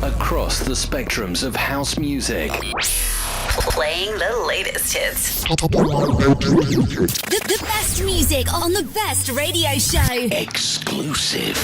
across the spectrums of house music. Playing the latest hits. The best music on the best radio show. Exclusive.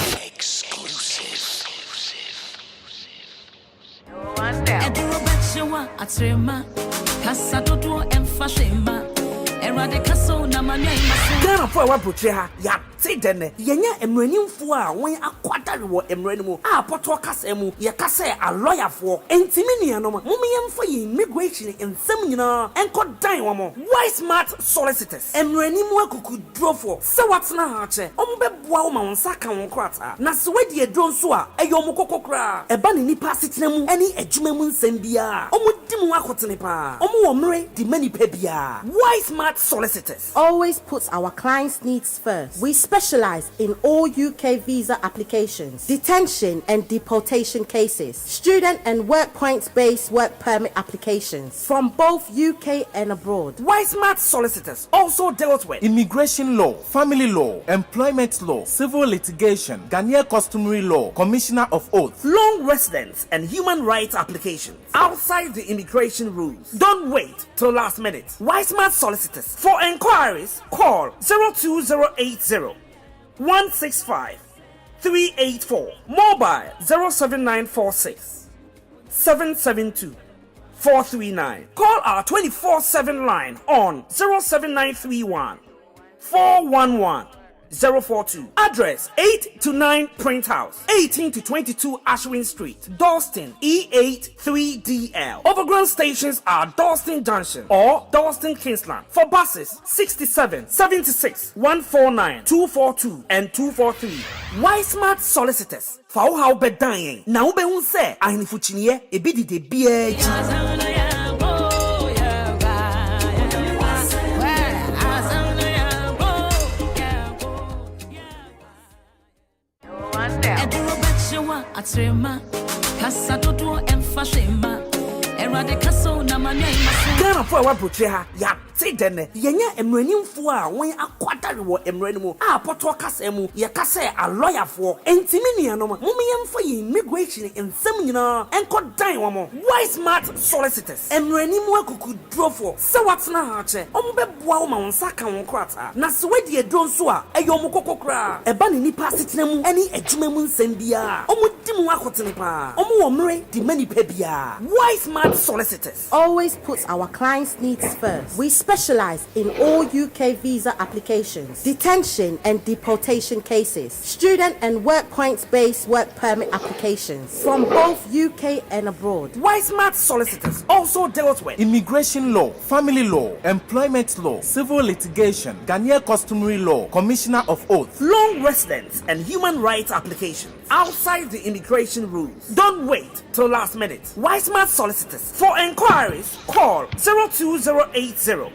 Ghana for our butcher, ya say then, yenya emrenim for when a quarter wo emrenimu, a potokas emu, ya kase a lawyer for, and Timiniano, Mumian for immigration in Semina, and could dine one more. Why smart solicitors? Emrenimu could draw for, so what's na hache, Ombe Bwama Saka on Krata, Naswedi drone swa, a yomoko kra, a bunny nipa sitnemu, any ejumemun sembia, Omudimu akotenipa, Omu the many pebia. Why smart solicitors? Always puts our clients' needs first. We specialize in all UK visa applications, detention and deportation cases, student and work points-based work permit applications from both UK and abroad. Why smart solicitors also dealt with immigration law, family law, employment law, civil litigation, Ghanaian customary law, commissioner of oath, long residence and human rights applications outside the immigration rules. Don't wait till last minute. Why smart solicitors? For inquiries, call 02080 165 384, mobile 07946 772 439. Call our 24/7 line on 07931 411 042. Address 8 to 9 Print House, 18 to 22 Ashwin Street, Dalston, E8 3DL. Overground stations are Dalston Junction or Dalston Kingsland. For buses, 67, 76, 149, 242 and 243. Why smart solicitors? For how be dying. Now be unse. Ahinifuchinie ebidi de BH. Ghana for our butcher, ya say then, yenya emrenim for when a quarter wo emrenimu, a potokas emu, ya kase a lawyer for, and Timiniano, Mumian for immigration in Semina, and could dine one more. Why smart solicitors? Emrenimu could draw for, so what's na hache, Ombe Bwama Saka on Krata, Naswedi drone swa, a yomoko kra, a bunny nipa sitnemu, any ejumemun sembia, Omudimu akotenipa, Omu the many pebia. Why smart solicitors? Always puts our clients' needs first. We specialize in all UK visa applications, detention and deportation cases, student and work points-based work permit applications from both UK and abroad. Why smart solicitors also dealt with immigration law, family law, employment law, civil litigation, Ghanaian customary law, commissioner of oath, long residence and human rights applications outside the immigration rules. Don't wait till last minute. Why smart solicitors? For inquiries, call 02080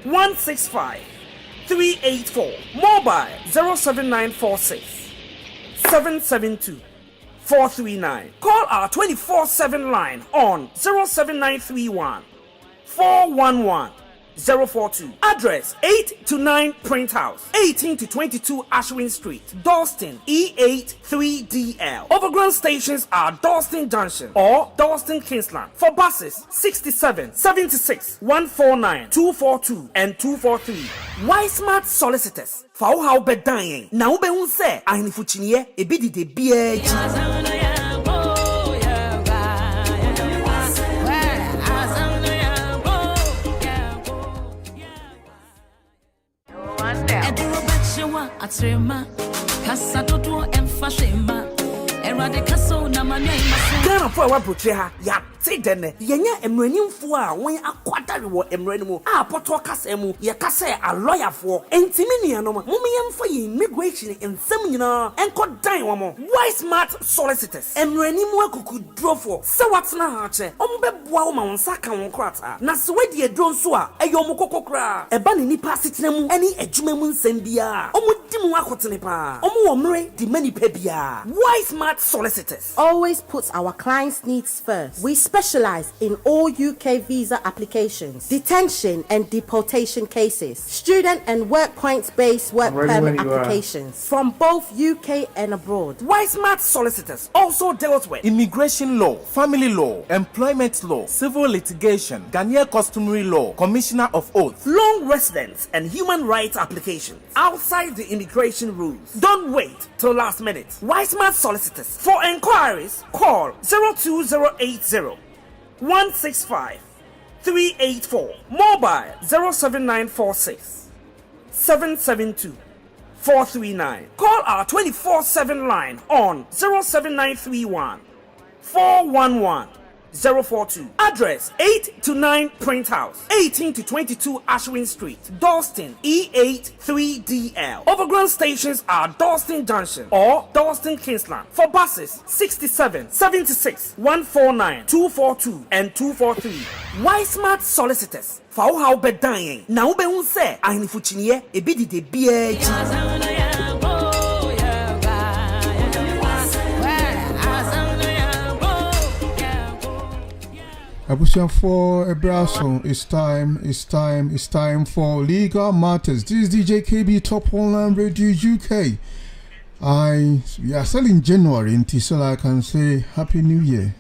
165 384, mobile 07946 772 439. Call our 24/7 line on 07931 411 042. Address 8 to 9 Print House, 18 to 22 Ashwin Street, Dalston, E8 3DL. Overground stations are Dalston Junction or Dalston Kingsland. For buses, 67, 76, 149, 242 and 243. Why smart solicitors? For how be dying. Now be unse. Ahinifuchinie ebidi de BH. Ghana for our butcher, ya say then, yenya emrenim for when a quarter wo emrenimu, a potokas emu, ya kase a lawyer for, and Timiniano, Mumian for immigration in Semina, and could dine one more. Why smart solicitors? Emrenimu could draw for, so what's na hache, Ombe Bwama Saka on Krata, Naswedi drone swa, a yomoko kra, a bunny nipa sitnemu, any ejumemun sembia, Dimu akotene pa. Omo omre di many pebia. Why Smart Solicitors? Always puts our clients' needs first. We specialize in all UK visa applications, detention and deportation cases, student and work points-based work permit applications from both UK and abroad. Why Smart Solicitors also deals with Immigration law, family law, employment law, civil litigation, Ghanaian customary law, commissioner of oath, long residence and human rights applications outside the immigration rules. Don't wait till last minute. Why Smart Solicitors? For enquiries, call 02080 165 384. Mobile 07946 772 439. Call our 24/7 line on 07931 411 042. Address 8 to 9 Print House, 18 to 22 Ashwin Street, Dalston, E8 3DL. Overground stations are Dalston Junction or Dalston Kingsland. For buses, 67 76 149 242 and 243. Why Smart Solicitors? For how be dying. Now be unse. Ahini fuchiniye ebidi de biye. Abusia for Ebraso, it's time for Legal Matters. This is DJ KB Top Online Radio UK. We are selling January until so I can say Happy New Year.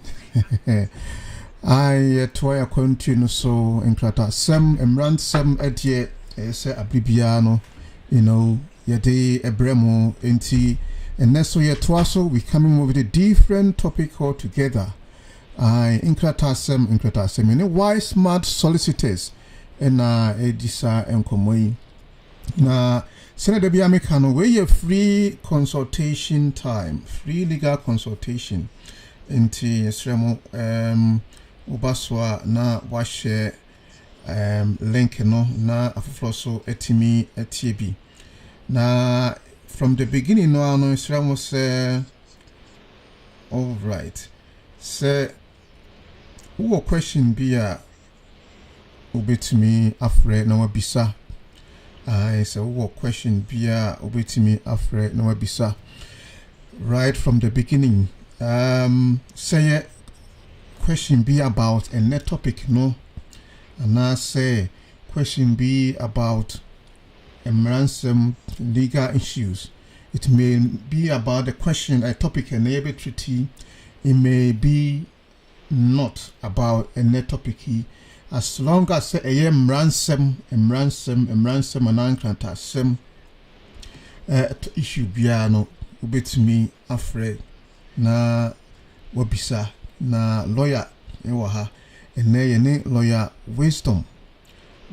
I try to continue so in Krata some emrand some edie say abibiano, you know, yede ebremo inti and next so yet twaso we coming with a different topic altogether. Inkratasem any why Smart Solicitors and edisa enkomoi na Senator Biamekano we free consultation time, free legal consultation inti esremo ubaswa na washe link no na afufloso etimi etiebi na from the beginning no ano esremo say all right say who question be a ubetimi afre na wabisa. I say who question be a ubetimi afre na wabisa. Right from the beginning. Say question be about a net topic no. And I say question be about a ransom legal issues. It may be about the question a topic and able treaty. It may be not about a net topic as long as a ransom and uncranta sem issue biano ubet me afraid na wabisa na lawyer ewaha and ne lawyer wisdom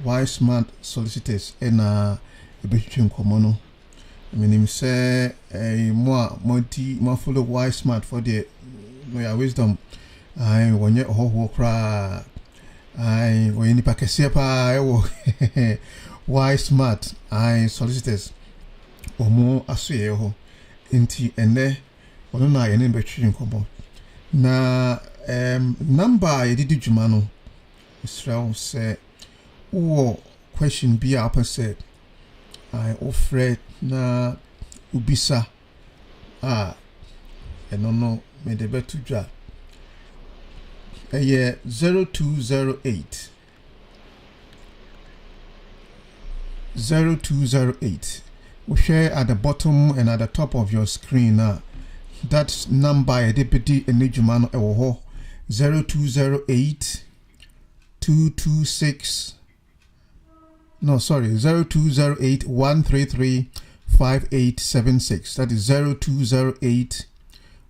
why Smart Solicitors and a between common. I mean him say more follow why Smart for the lawyer wisdom. I when you ho cry I when you pack a why Smart I Solicitors or more asue ho inti ene ono na ye ne between kobo na number ye didi dwuma no Israel say wo question be up said I offer na ubisa no me de betu dwa 0208 we share at the bottom and at the top of your screen that number a deputy enijumano ewo 0208 226 no sorry 0208 133 5876. That is 0208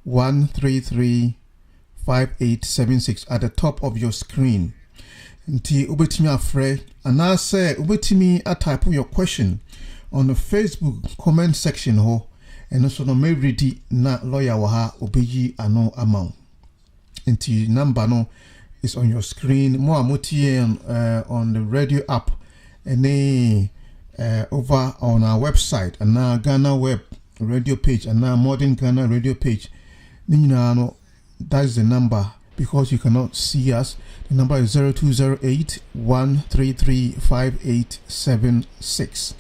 133 5876 at the top of your screen. Nti ubetimi afre and say ubetimi type your question on the Facebook comment section ho and also no may ready na lawyer waha obeyi ano amount. Nti number no is on your screen. More amuti on the radio app and over on our website and now Ghana web radio page and now modern Ghana radio page. No, that's the number because you cannot see us. The number is 0208 133 5876.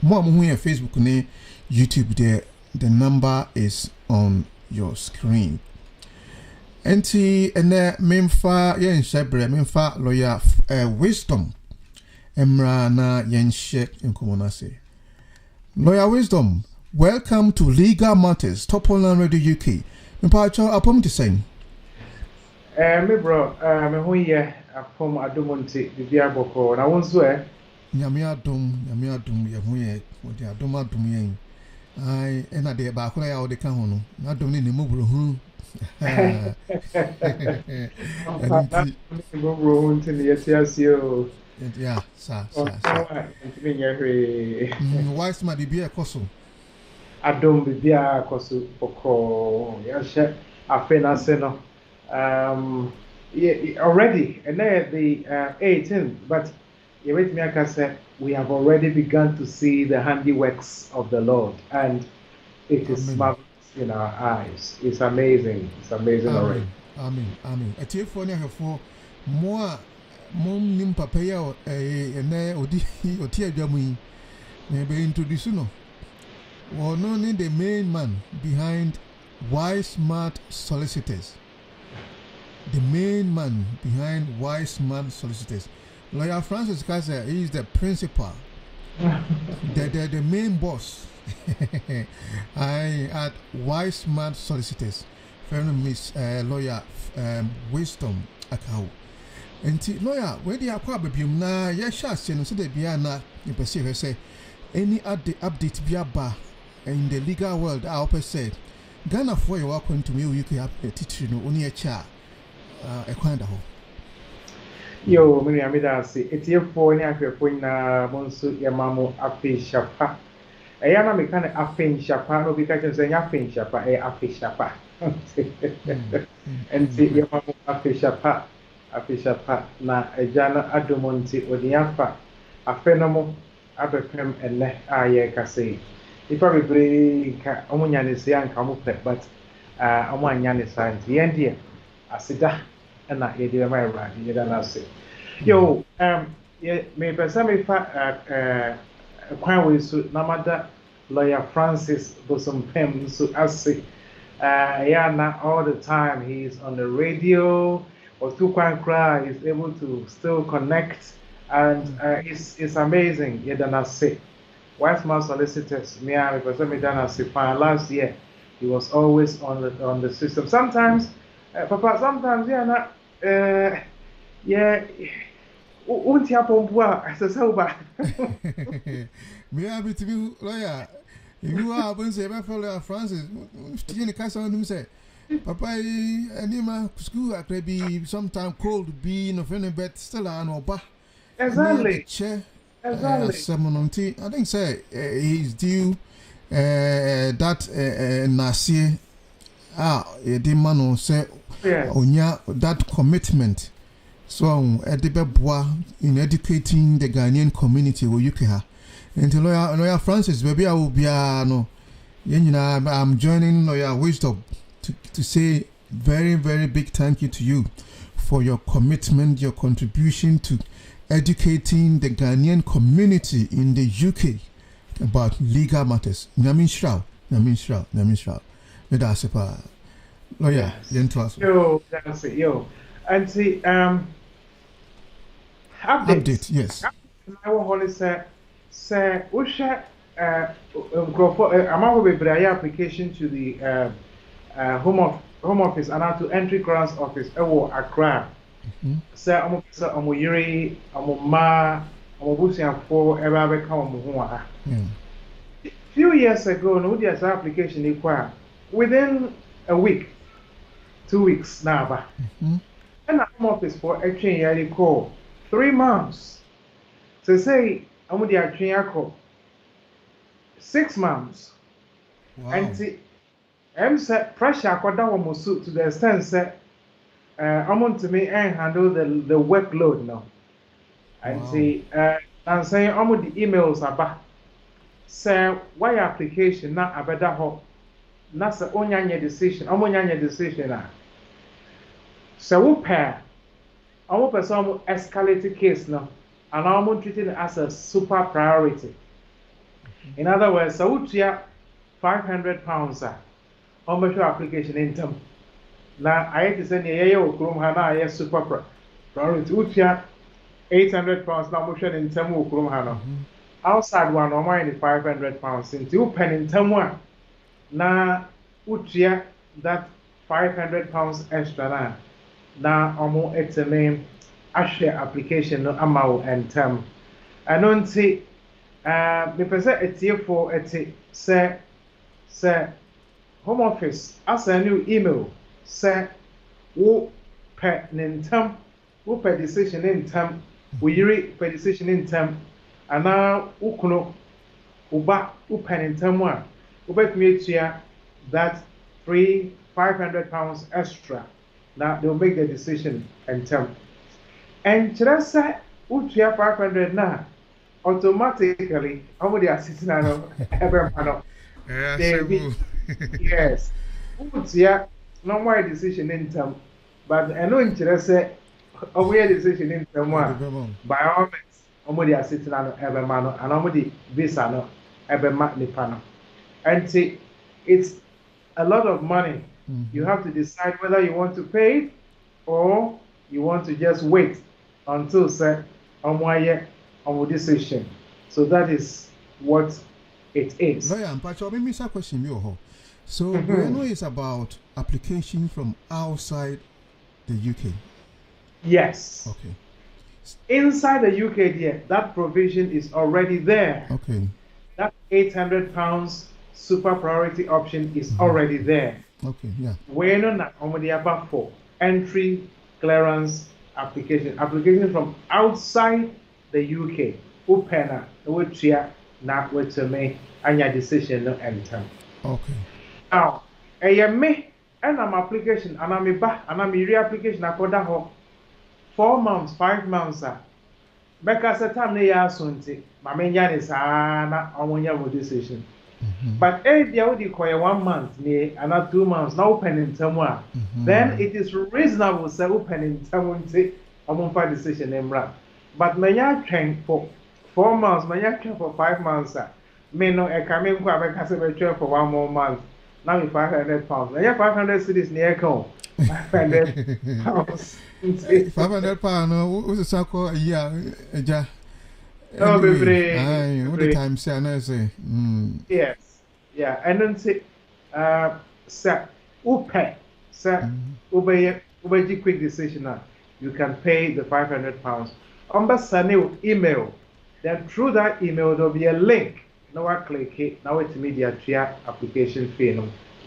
More on Facebook ne YouTube there. The number is on your screen. Enti ene memfa yen shebre memfa lawyer Wisdom emra na yen she enkomona say. Lawyer Wisdom, welcome to Legal Matters, Top Online Radio UK. Mempa cho apom to say. Me bro, me hu ye apom adomonti bibia boko na wonso Nyame adom ye hu ye odi adom yen. Ai ena de ba ko ya odi ka ho no. Na adom ni mu bro hu. Yeah, sir. Wise man bibia ekoso. Adom bibia ekoso boko ya she afena se no. Yeah, already, and then the 18th, but we have already begun to see the handiworks of the Lord, and it is marvelous in our eyes. It's amazing. It's amazing already. Amen. A tear for for more mom nim papaya and odi or tear jammy. Maybe introduce no. Or no need the main man behind Wise Smart Solicitors. The main man behind Wise Smart Solicitors. Lawyer Francis Kaiser is the principal, the main boss. I at Wise Smart Solicitors. Friend Miss Lawyer Wisdom Akau. And lawyer, where the aqua baby na yasha sen so the biana you perceive say any update biaba in the legal world I per se Ghana for you welcome to me you can have a teacher no only a chair. Yo, mimi amidasi. Etiefo ni afefo na monso yamamo afishapa. Eyana mekane afishapa no bika chense nya afishapa afishapa. Enti yamamo afishapa na ejana adomonti odiafa afenomo abepem ene aye kase. Ifa bebre ka omunyane se anka mo pe but omuanyane santi yendie asida na yede ma Awurade yeda na se yo me pesa me fa kwan we so namada Lawyer Francis Bosompem so ase yeah na all the time he's on the radio or through kwan cry is able to still connect and it's amazing yeda na se Wise Smart Solicitors me pesa me dana se last year he was always on the system sometimes Papa, sometimes yeah, won't happen. As a sober. Me happy to be lawyer. You are going to say, my fellow Francis, Tiene Casa on him say, Papa, Anima school at maybe sometime cold being of any bet still on or bah. Exactly. Exactly. Someone on tea. I think say he's due that Nasi. The man say onya that commitment so edebeboa in educating the Ghanaian community wo UK and lawyer Francis baby I will be no I'm joining Lawyer Wisdom to say very big thank you to you for your commitment, your contribution to educating the Ghanaian community in the UK about legal matters. Nyamin Shroud. Medasepa. Oh yeah, yo, that's it, yo. And see, update, yes. I want to say, Usha, I'm application to the Home Office and now to Entry Grants Office. Accra. Say, I'm Yuri, I'm Ma, I'm Busian for ever come. Few years ago, no, there's application equal. Within a week, 2 weeks now, and I'm office for actually I call 3 months. So say I'm with the actually call 6 months. Wow. And see, I'm set pressure got down almost to the extent that I'm on to me and handle the workload now. And see, I'm saying I'm with the emails about say why application not a better hope. Nasa onyanya decision, amonyanya decision. So we pair, I'm escalated case now, and I'm treating it as a super priority. In other words, so utia £500 on the application in term. Now I had to send a okrum hana super priority utia £800 now motion in term okrum hana. Outside one or mine £500 into you pen in term one. Now utia that £500 extra now almost it's a name actually application no amount and term. I don't see me present a tier for a say home office as a new email say wo per term wo per decision in term we read per decision in term and now ukuno uba pen in term one ubet me that £500 extra. Now they'll make the decision and term. And just say, utia 500 now, automatically, how many assistant every panel? Yes. Utia, no more decision in term. But I know in say, away decision in term one. By all means, how many assistant every man, and how many visa no every monthly panel. And see, it's a lot of money. You have to decide whether you want to pay it or you want to just wait until say on decision. So that is what it is. Lawyer, Mpacho, me miss a question you. So we know it's about application from outside the UK. Yes. Okay. Inside the UK, yeah, that provision is already there. Okay. That £800 super priority option is already there. Okay, yeah. We're not on the above for entry clearance application from outside the UK. Upena, which here now wait to make any decision no enter. Okay. Now, me and I'm application and I'm back and I'm re-application I call that 4 months, 5 months. Because the time they are soon, my main is on decision. But if you would require 1 month, another 2 months, now open in term one, then it is reasonable to open in term one, say, I won't find decision in run. But may I train for 4 months, may I train for 5 months, may no, I come in for 1 more month. Now you £500. May I 500 cities near home. £500. £500, what's the circle? Yeah, Oh, baby. What the time say? I say. Yes. Yeah. And then say, sir, obey quick decision now. You can pay the £500. On email. Then through that email there'll be a link. Now I click it. Now it's immediate application fee.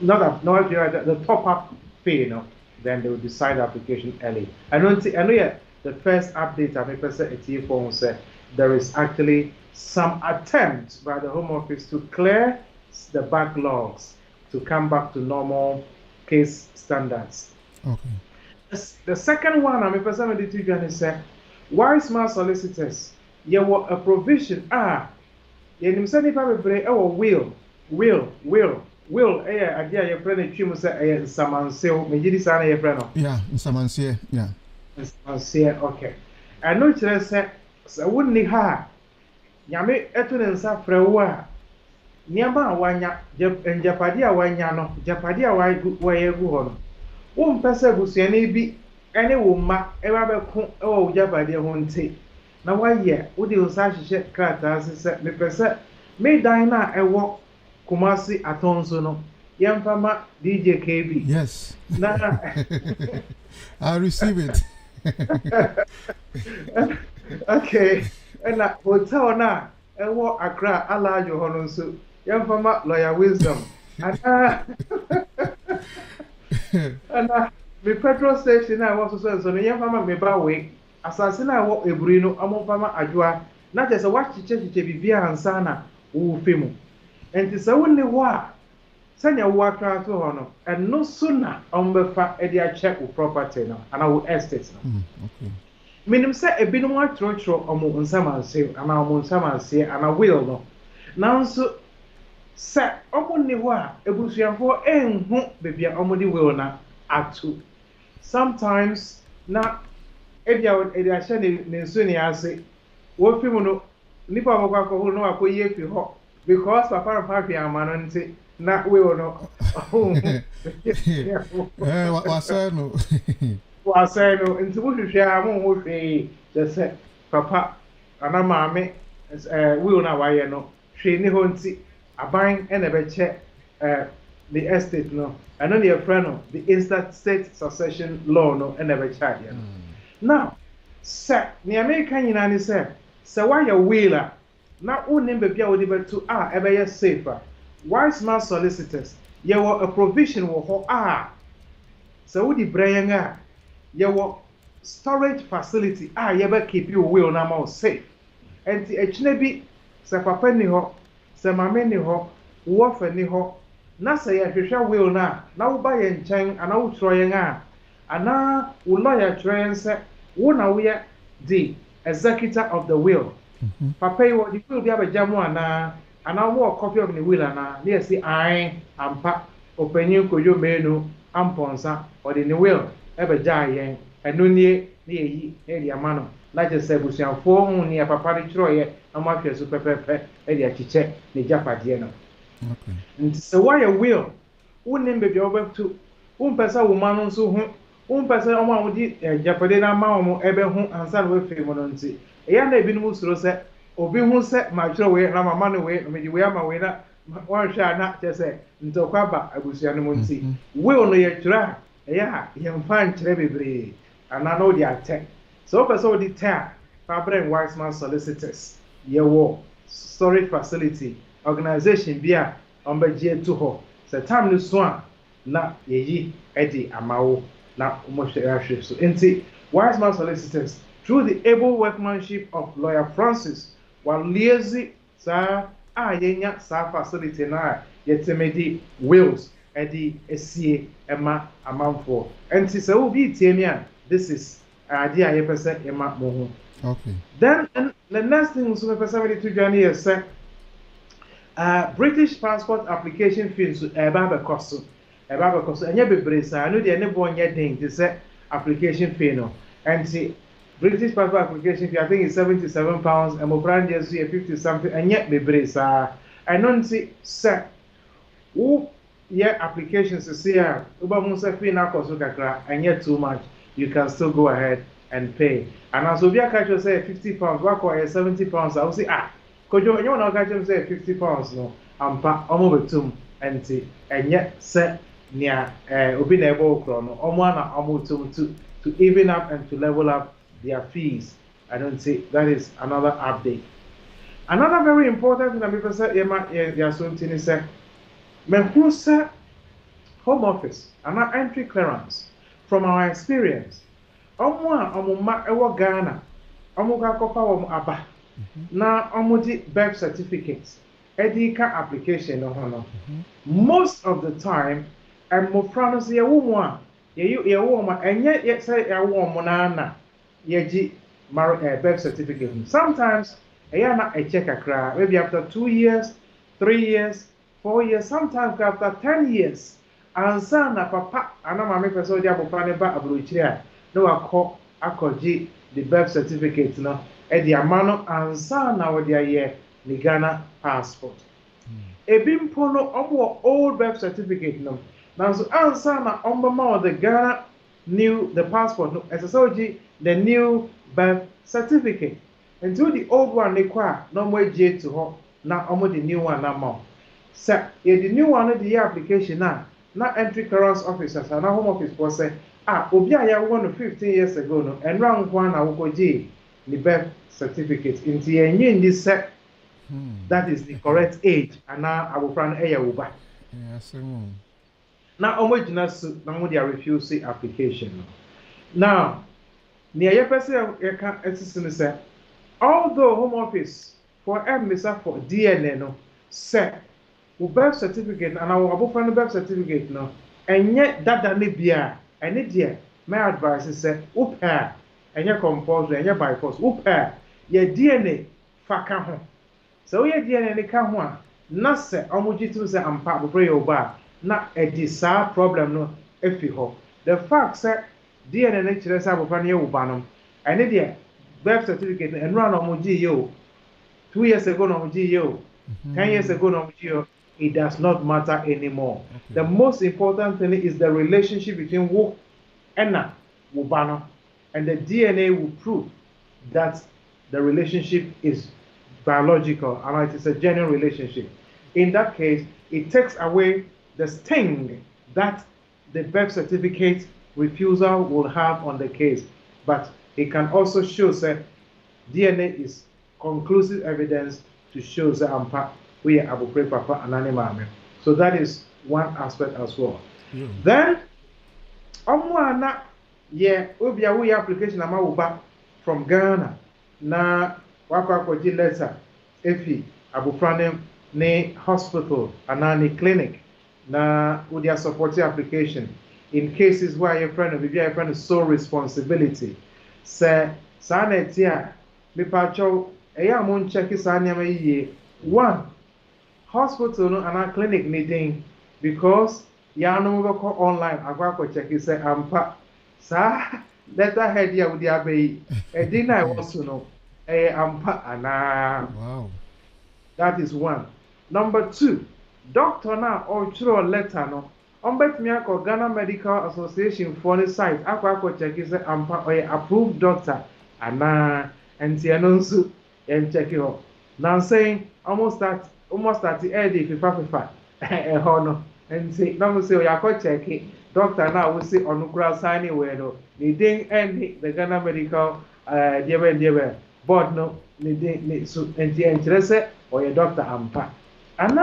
No, the top up fee. No, then they will decide the application early. I know yet the first update I make a T phone said. There is actually some attempt by the Home Office to clear the backlogs to come back to normal case standards. Okay. The second one, I'm a person with the two said, why smart solicitors? You were a provision. You didn't say if I will. Idea your friend a chum say, Saman Seal, Majidi Sana, your friend. Yeah, Saman Seal, yeah. Okay. I know you said. So wouldn't he ha? Yame etun and safrewa. Niamba wanya, and Japadia wanyano, Japadia way go on. Pesa Busiani be any woman ever oh Japadia won't take. Now why would you such shed cratas set me pesa? May Dina a walk Kumasi Atonsono. Yampama DJ KB. Yes. I receive it. Okay, and that hotel now, and what Accra, allow you on so young from lawyer wisdom. And the petrol station I was so the young farmer may buy way. Assassin I walk a brino, among farmer Adua, not as a watch to check Via and Sana, who film. And it's only what send your work out to honor, and no sooner on the fact a check with property now, and I will estate now. Okay. Minim say a bit more trotro omo unsama say and our unsama say and I will no. Now so say omo ni ho a ebusuafo enhu bebia omo di will na atu. Sometimes na ebia e dia hye ne nso ni ase wo fi mu no nipa bokwa ko no akoye fi ho because papa and papi amanonti na we no wasa no wasa no nti wo hwehwe a mo ho hwe just say papa ana maame we na waye no hwe ni ho nti aban e na be che the estate no and then your friend no the interstate succession law no e na be che ya no now sir the American nyina say why will na unim be bia wo de betu e be safer wise man solicitors ye were a provision wo ho so wo di brain ye were storage facility ye be keep you will na ma safe enti echine bi se papa ni ho se mama ni ho wo fa ni ho na se ye hwehwe will na wo ba ye nchen ana wo tro ye ana wo lawyer tren se wo na wo ye the executor of the will papa yi wo di will bi abajamu ana wo copy of the will ana na say I ampa opanyin koyo menu amponsa or the will ebeja yen eno nie na eyi e di amano na je se busuafo hu ne papa ni kiro ye amahwe so pepepe e di achiche ne japade no okay nti se why a will unim be bi obektu umpesa wo manu nso hu umpesa omo awudi japade na ma omo ebe hu ansa na we fe mo no nti eya na ebi no suro se obi hu se ma kiro we na mama no we me di we ama we na wan hwa na che se ntokwa ba abusua no nti will no ye kira eya ye mfa nkire bebre ana no di attack so person di tell Fabre Wise Man Solicitors ye wo storage facility organization bia on be je to ho se time no so a na yeyi edi amawo na mo hwe so enti Wise Man Solicitors through the able workmanship of lawyer Francis while liaising sa yenya sa facility na yetemedi wills edi esie ema amanfo enti se wo bi tie mi a this is idea ye pese ema mo ho okay then and the next thing so pese we to journey is say British passport application fees eba be cost enye bebre sa no de ne bo nye den de say application fee no enti British passport application fee I think is £77 and Mofran just 50 something enye bebre sa I don't see say who yeah applications to see uba musa fee na cost kakra enye too much you can still go ahead and pay and as obia catch you say £50 work or £70 I will say kojo enye na catch you say £50 no ampa omo betum enti enye say nia obi na ebo okro no omo na omo to even up and to level up their fees. I don't see that is another update. Another very important thing that people say yeah something is me who say home office and our entry clearance from our experience omo ma ewo Ghana omo ga kofa wo aba na omo di birth certificates edika application no hono most of the time and mo pronounce ye wo mo a ye wo mo enye ye say ye wo mo na yeji birth certificate sometimes na a check akra maybe after 2 years 3 years 4 years sometimes after 10 years ansa na papa ana mama person dia papa ne ba abrochire a no akoji the birth certificate no e di amano ansa na wo dia ye ni Ghana passport ebimpo no omo old birth certificate no now so ansa na omba the Ghana the passport no SSOG the new birth certificate until the old one they kwa no more J to ho na omo the new one na mo say the new one the application na entry clearance officers and home office for say obi aya won 15 years ago no and rank one na wo J the birth certificate into yenye this set that is the correct age and now abofran eya wo ba yes na omo gina su na mo dia refuse application no now near your person you can assist say although home office for MSA for DNA no say birth certificate and our abofan birth certificate no enye dada ne bia ene dia my advice is say upa enye compulsory enye by force upa your DNA faka ho so your DNA ne ka ho a na se omojitu say ampa abofra yo ba na edi sa problem no efi ho the fact say DNA ne kire say abofra ne wo ba no ene dia birth certificate and run omoji yo 2 years ago no omoji yo 10 years ago, no, it does not matter anymore. The most important thing is the relationship between wo and Wubano, and the DNA will prove that the relationship is biological and it is a genuine relationship. In that case, it takes away the sting that the birth certificate refusal will have on the case, but it can also show that DNA is conclusive evidence to show that we are Abukre Papa and Animame. So that is one aspect as well. Then, Omwana, Ubia we application Amauba from Ghana. Na wako koji letter efi Abufranem ne hospital and clinic na with their supporting application in cases where your friend is sole responsibility. Say, Sanetia, me pacho, eya mon check is one hospital and a clinic needing because ya no go online. Agwako check is say ampa sa letterhead here with the abbey. A dinner I also know. Ampa ana. Wow. That is one. Number two, doctor now or through a letter no. Bet me ako Ghana Medical Association for the site. Ako check is ampa or approved doctor ana and tianonsu and check it out. Now saying almost that the early fifa hono and say now say yako check it. Doctor now we see on the signing where no needing any the Ghana Medical board no needing so and the interest or your doctor ampa. And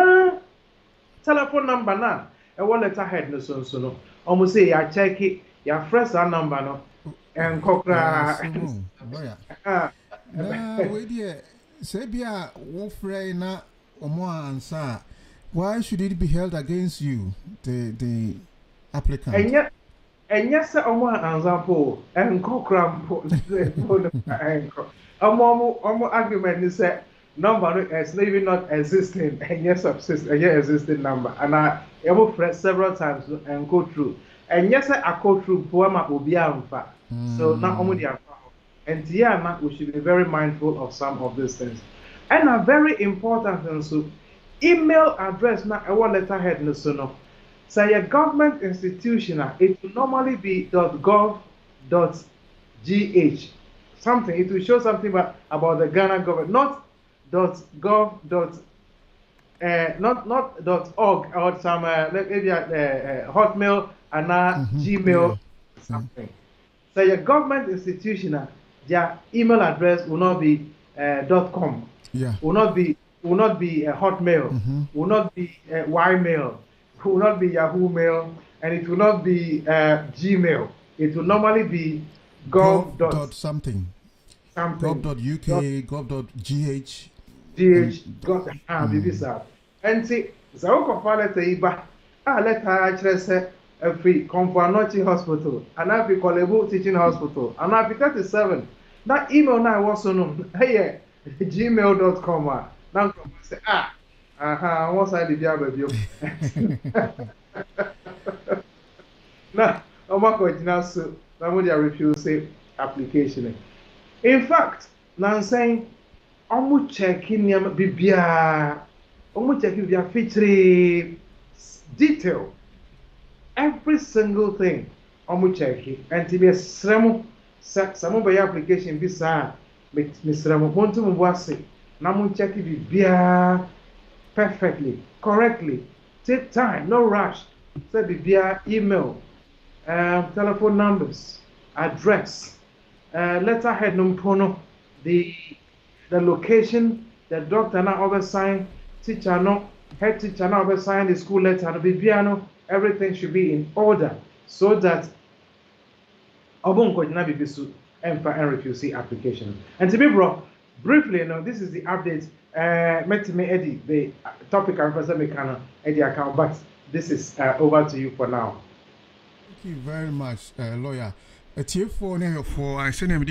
telephone number now. A letterhead no so no. Almost say ya check it, ya fresh number no and cockra. Wait here. Sebia Wolfrey na Omo answer. Why should it be held against you, the applicant? And yes, Omo answer po and cockra Omo argument is that number is even not existing and yes subsist a existing number and I able press several times and go through and yes I go through poema obiamfa so now only the and yeah we should be very mindful of some of these things and a very important thing so email address now I want letterhead no so no say a government institution it will normally be .gov.gh something it will show something about the Ghana government not .gov. Not .org or some maybe Hotmail and Gmail something. So your government institution, their email address will not be .com. Yeah. Will not be Hotmail. Will not be Ymail. Will not be Yahoo Mail, and it will not be Gmail. It will normally be gov. something. Something. Gov.uk, gov.gh. got Bibisa. And see, Zawko Palette Iba, let her actually say a free Comfanochi Hospital, and I be Kolebu Teaching Hospital, and I be 37. That email now was known, hey, gmail.com. Now, say, what's I did you? Now, I'm not going to so somebody refuse application. In fact, now I'm saying, I'm checking your BBA. I'm checking your feature detail. Every single thing. I'm checking. And to be a some of your application be sa Mr. Ramonto Mwase. Now I'm checking BBA perfectly, correctly. Take time, no rush. Say BBA email, telephone numbers, address, letterhead numpono, the location, the doctor now oversign, teacher no, head teacher now oversign the school letter, the bibiano, everything should be in order so that Obonko Jina Bibisu and refuse application. And to be brought briefly, this is the update. Met me Eddie, the topic I'm presenting Eddie account, but this is over to you for now. Thank you very much, lawyer. A tier 4 for I send him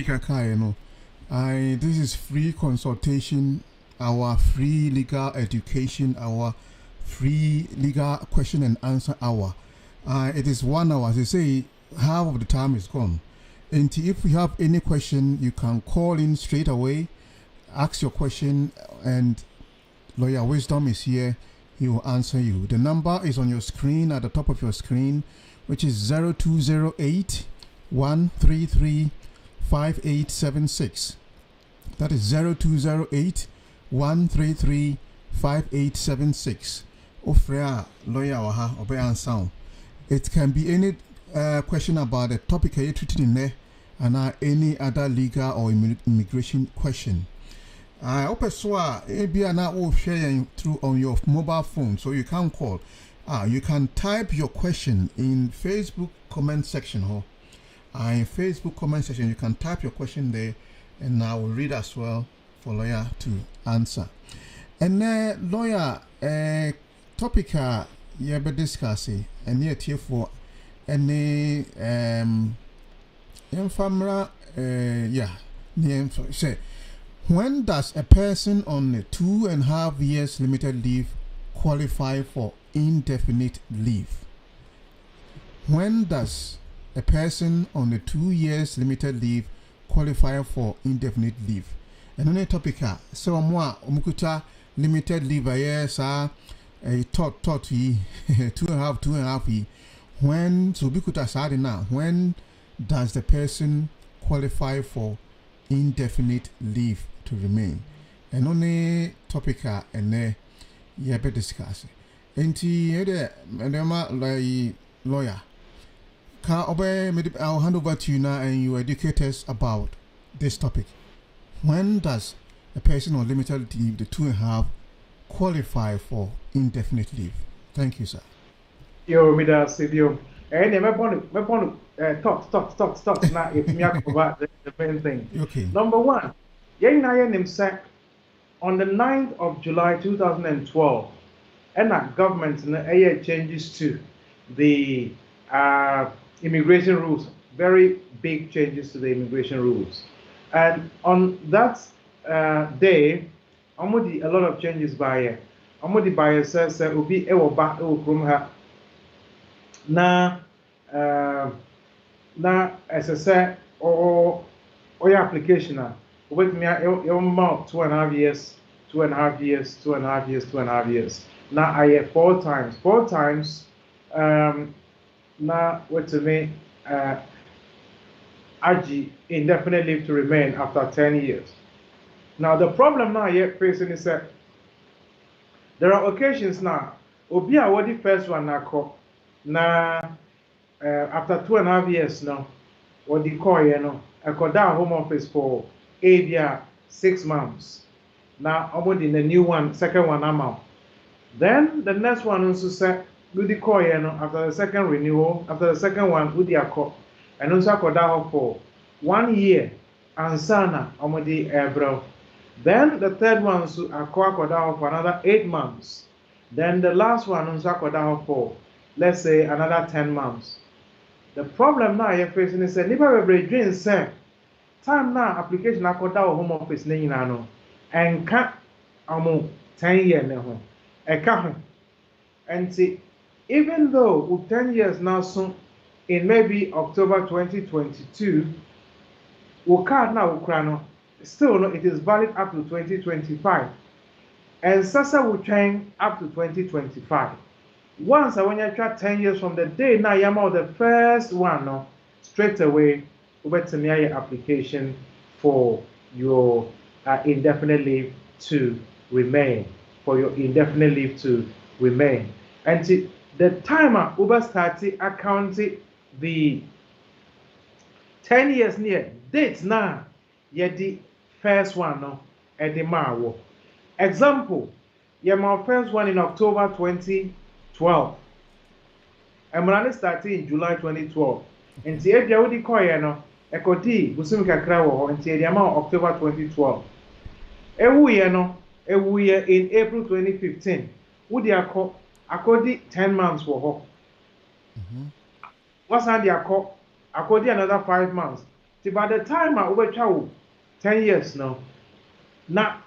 this is free consultation, our free legal education, our free legal question and answer hour. It is 1 hour. As they say, half of the time is gone. And if you have any question, you can call in straight away, ask your question, and Lawyer Wisdom is here. He will answer you. The number is on your screen, at the top of your screen, which is 0208 133 5876. That is 0208 133 5876. Ofrea lawyer waha obe answer. It can be any question about the topic you're treating in there, and any other legal or immigration question. I hope so. Share through on your mobile phone, so you can call. You can type your question in Facebook comment section. In Facebook comment section, you can type your question there, and I will read as well for lawyer to answer. And lawyer, topic you be discussing, and yet here for any family, say, when does a person on a 2.5 years limited leave qualify for indefinite leave? When does a person on a 2 years limited leave qualify for indefinite leave? And on a topic, so moi umukuta limited leave yes a tot 2.5 when so bikuta sadi now, when does the person qualify for indefinite leave to remain? And on a topic and you be discussing. Lawyer, I'll hand over to you now, and you educate us about this topic. When does a person on limited leave, the 2.5, qualify for indefinite leave? Thank you, sir. Yo, Mida Sidio. And my point, stop. Now, if me about the main thing. Okay. Number one, himself on the 9th of July 2012, and that government changes to the immigration rules, very big changes to the immigration rules. And on that day, a lot of changes by says ubi ewo ba ewo krom ha na as I say or your application with me your amount 2.5 years. Now I have 4 times now what to me AGI indefinite leave to remain after 10 years. Now the problem now yet facing is that there are occasions now obi a what the first one na after 2.5 years now what the call I call down home office for 6 months. Now I'm in the new one, second one I'm out. Then the next one also said with the call after the second renewal, after the second one with the call, and also I call down for 1 year and sana omodi ebro. Then the third one so I call down for another 8 months. Then the last one also I call down for, let's say, another 10 months. The problem now you're facing is that never every dream say time now application I call down home office no and can't 10 years now. And see, even though with 10 years now soon, in maybe October 2022, we can't now Ukraine. Still, no, it is valid up to 2025, and Sasa will change up to 2025. Once when you try 10 years from the day now, you're the first one, no, straight away, over to me your application for your indefinite leave to remain. And see, the timer Uber started accounting the 10 years near dates now, yet the first one no at the Marwo. Example, my first one in October 2012. And when I started in July 2012. And see if you would call Ekoti, Busumika Krawo, and see the amount of October 2012. Every year in April 2015, would you call according 10 months for her? What's on the according another 5 months? See, by the time I over 10 years now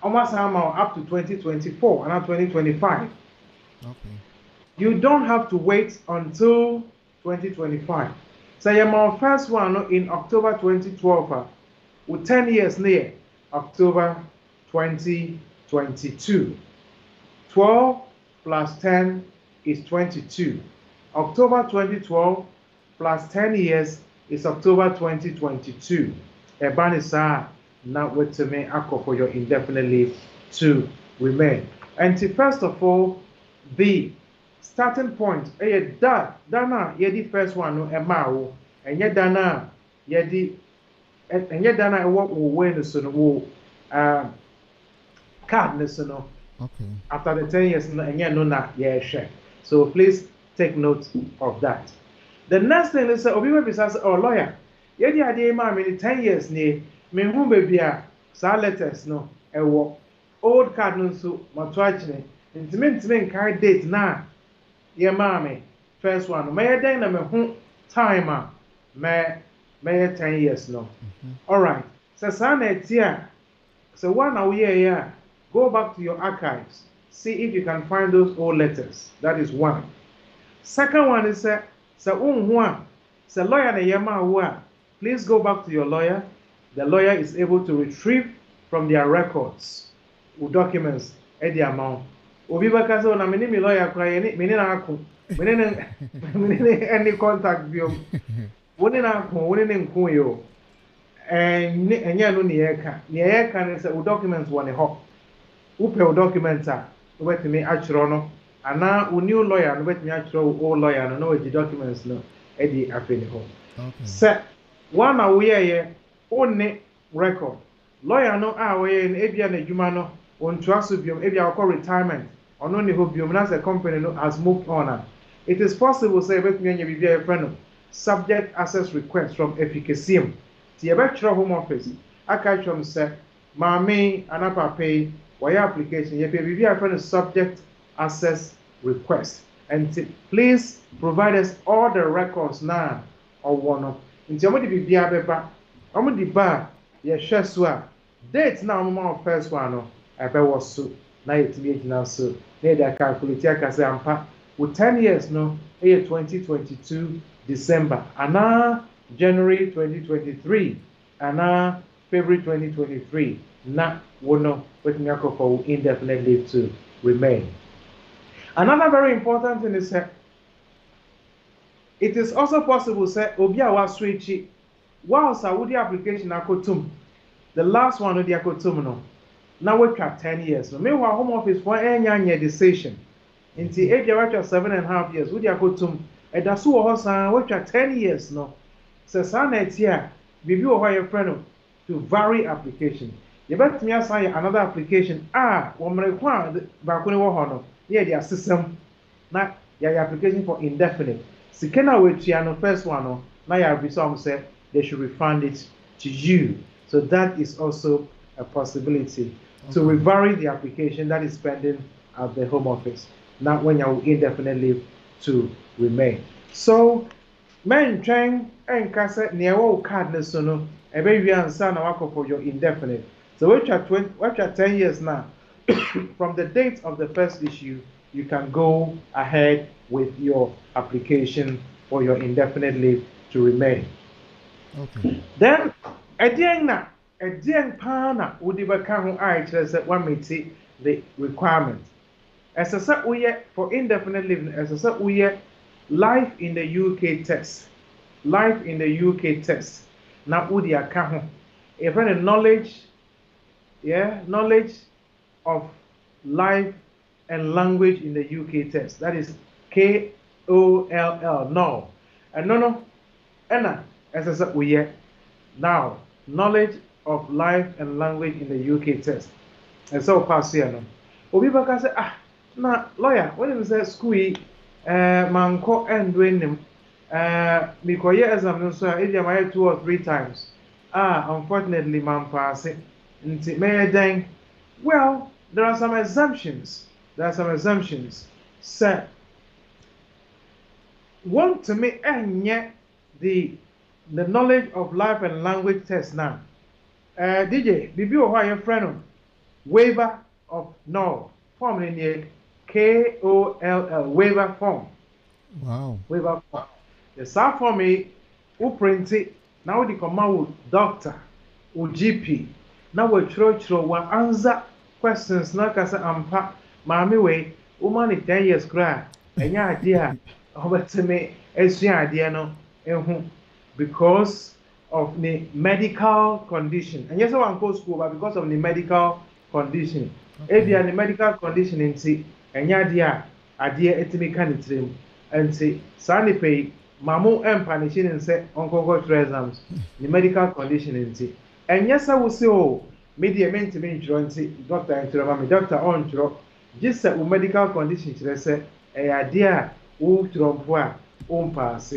almost up to 2024 and now 2025. Okay. You don't have to wait until 2025. So my first one in October 2012 with 10 years near October 2022. 12 plus 10 is 22. October 2012 plus 10 years is October 2022. Ebanisa now wait to me akọ for your indefinite leave to remain. And first of all, the starting point, dana yedi first one no emawo, and yet dana yedi, and yet dana what will win so no card no. Okay. After the 10 years, and yet no na yeah share. So please take note of that. The next thing is obi we bisa oh lawyer, yedi ade ma me 10 years ni me hu baby a sa letters no ewo old card no so mato achine ntime nkai date na ye ma me first one me den na me hu time a me 10 years no. All right, so sa na etia so one away ya go back to your archives, see if you can find those old letters. That is one. Second one is say lawyer na yema wa, please go back to your lawyer. The lawyer is able to retrieve from their records or documents at the amount. Obi baka say na me ni lawyer kwa me ni na ako me ni any contact bio woni na ako woni ne nko yo enya no ne yeka ne say o documents woni ho wo pe o documents a wetimi achiro no ana o new lawyer no wetimi achiro o lawyer no we di documents no e di afeni ho. Okay. Say one away only record lawyer no we in ebia na adwuma no on traso biom ebia akọ retirement ono ne ho biom na say company no has moved on. It is possible say wetimi anya bibia e friend no subject access request from Efficasium ti e be chiro home office aka chom say maame anapa pay wire application ye pay bibia e friend no subject access request and please provide us all the records now or one of nti omo di bibia beba omo di ba ye hwe so a date na omo ma first one no ebe was so na yetimi agina so na dey calculate aka say ampa with 10 years no e 2022 December ana January 2023 ana February 2023 na wono with me for indefinite leave to remain. Another very important thing is that it is also possible say obi a wa switch while Saudi application akotum the last one the akotum no now we got 10 years no meanwhile home office for enya decision nti ebia wa 7.5 years we akotum edaso wo hosan we got 10 years no say sa na etia bibi wo ho your friend to vary application you bet me assign another application wo mre kwa ba ko ne wo ho no yeah their system na your application for indefinite sikena we tia no first one no na ya be some say they should refund it to you, so that is also a possibility. Okay. To vary the application that is pending at the home office not when you indefinite leave to remain. So men train and kasa near card no a baby and son for your indefinite. So which are 10 years now from the date of the first issue you can go ahead with your application for your indefinite leave to remain. Okay. Then again pana would become one may see the requirement. As a set we for indefinite leave, as a set we life in the UK test. Life in the UK test. Now would the account if any knowledge of life and language in the UK test. That is KOLL. No. And no. Anna, as I said, we now knowledge of life and language in the UK test. And so pass here no. Obi baka say na lawyer when you say school manko and doing him me koye exam no so if you am 2 or 3 times unfortunately man pass it. Well, there are some assumptions. Sir, want to me the knowledge of life and language test now. DJ, Bibi or your friend waiver of no form in here KOLL waiver form. Wow. Waiver form. The same for me who print it now the command with doctor or GP. Now we throw one answer questions na kasa ampa maame we woman is 10 years cry enya ade a obetime esua ade no ehu because of the medical condition and yes one go school but because of the medical condition ebia the medical condition nti enya ade a ade etimi ka ne tirem nti sani pay mamu empanishi nse onkonko exams the medical condition nti enya sa wo se o media mentimi ntro nti doctor ntro ma me doctor on ntro just a medical condition kire se ade a wo trompo a pass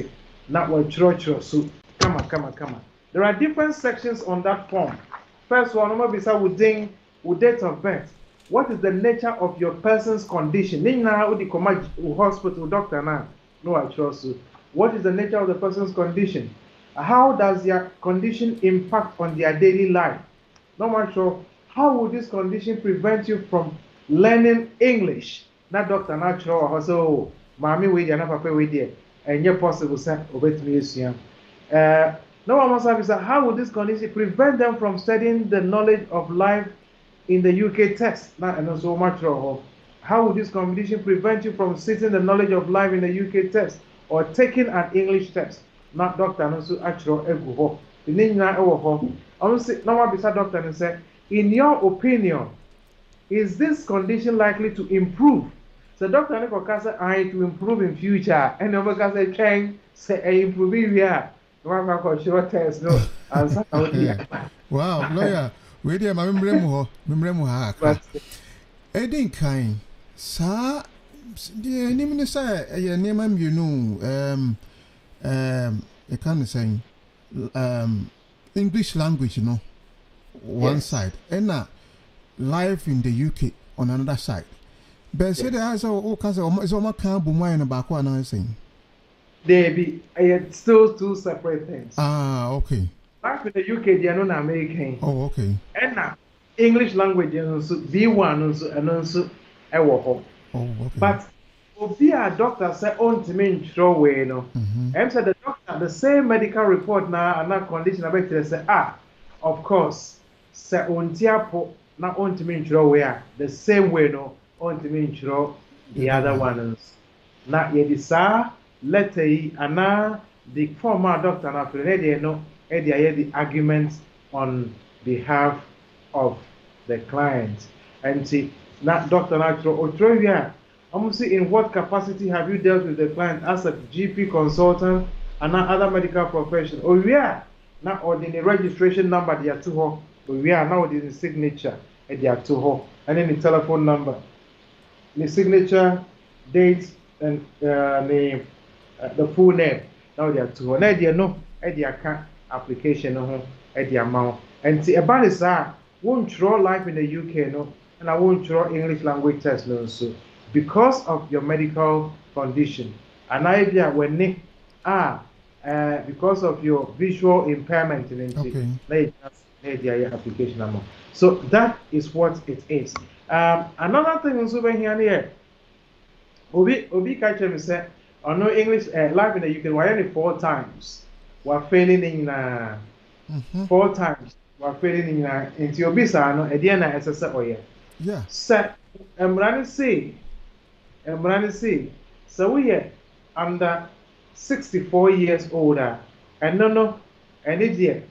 na wo chro so Kama. There are different sections on that form. First one, with date of birth. What is the nature of your person's condition? Hospital doctor now. No, I trust you. What is the nature of the person's condition? How does their condition impact on their daily life? No matter sure. How will this condition prevent you from learning English? Not doctor, not sure. So, mommy, wait, and papa, wait there. And you're possible, sir, obey me, no one must have said, how would this condition prevent them from studying the knowledge of life in the UK test? And also much how would this condition prevent you from sitting the knowledge of life in the UK test or taking an English test? Not doctor, and also actual ego. The name now, honestly, no one beside doctor and say, in your opinion, is this condition likely to improve? So Dr. Nico Kasa, I to improve in future, and over Kasa trying say improve here. Wow, lawyer, we dear my membremo ha. Edin kind, sir, dear name say your name you know, I can't say English language, you know, one side, and now life in the UK on another side. But say there has all kinds of is all my can't be mine about what I'm saying. They be still two separate things. Ah, okay. Back in the UK, they are not American. Oh, okay. And now English language, also B1 also and also Oh, okay. But be a doctor say on to me throw away no. And said the doctor the same medical report now and that condition about they say of course say on tiapo na on to me throw away the same way no on to me throw the other ones. Now ye decide. Letter and the former doctor na the argument on behalf of the client and see that doctor Otrovia almost in what capacity have you dealt with the client as a GP consultant and other medical profession or we are not ordinary registration number they are to her but we are now the signature they are to her and then the telephone number the signature date and name the full name. Now they are two. Now they know. They are application no. They amount. And see about this won't draw life in the UK no. And I won't draw English language test no. So because of your medical condition, and idea when because of your visual impairment in okay. They application number. So that is what it is. Another thing also when here. Obi catch me say. I know English life in the UK. Why only 4 times? We're failing in 4 times. We're failing in into your visa. No, Ediana SSA or yeah. Sir, I'm running say. So we are under 64 years older, and no, any year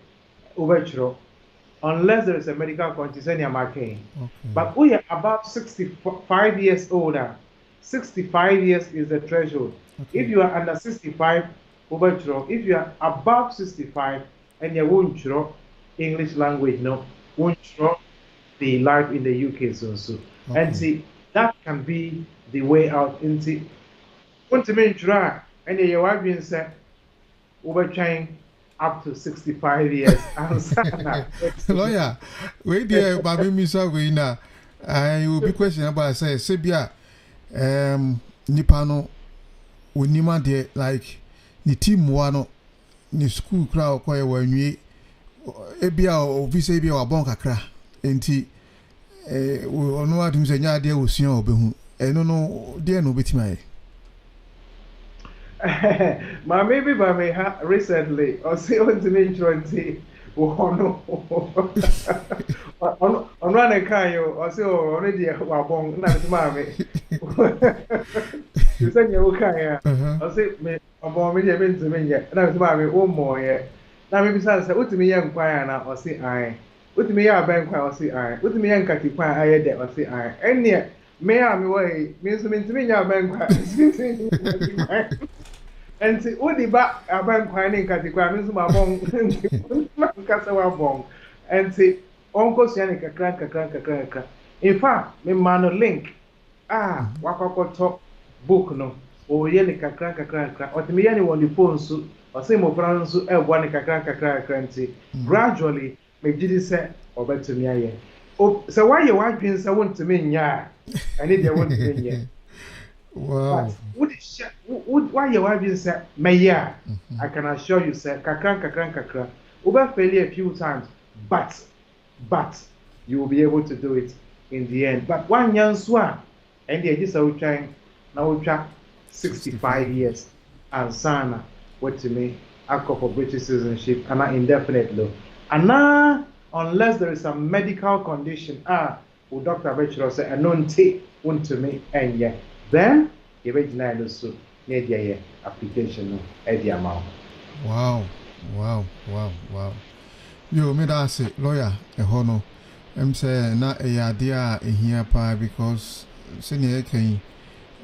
overture, unless there is a medical condition you're marking. But we are about 65 years older. 65 years is the threshold. Okay. If you are under 65, overthrow. If you are above 65 and you won't draw English language, no, won't draw the life in the UK also. Okay. And see, that can be the way out. Into want to make try and you have been said overtrying up to 65 years. Lawyer, wait there, Baby Misa Wina. I will be questioning about say Sebia. Nipano unima de like ni team wano ni school crowd kwa wanwe ebia office ebia wa bon kakra enti ono adum se nya de osuan obehu eno no de no betima my maybe by me recently or say on to me 20 no. On one kind, or so already a wabong, not mammy. You send your okay. I'll say, me, a bomb, me, to me yet. Now, mammy, one more yet. Now, maybe Sally said, what to me, young choir now, or see I. What to me, our bank, or see I. What to me, young catty choir, I had that, or see I. And yet, may I, me way, means to me, your bank choir. And see, what the back, our bank choir, and catty choir, means my bong, Castle bong. And see, Uncle Sianica crank. In fact, me man link. Wakako talk book no. O yenica crank. Or to me anyone the phone so or say more France so one crank. Gradually, me did say or bet to me aye. Oh, so why you want pins I want to mean ya? I need you want to mean ya. Wow. Why you want pins say me ya? I can assure you, sir, crank. Over failure a few times, but you will be able to do it in the end. But one young swan, and the just are trying now 65 years and sana what to me a for British citizenship and not indefinitely. And now unless there is a medical condition, who Dr. Bachelor said and non take one to me and yeah, then you will deny so near the application at the amount. Wow. Yo, me da say lawyer no. Say na idea here pa because senior can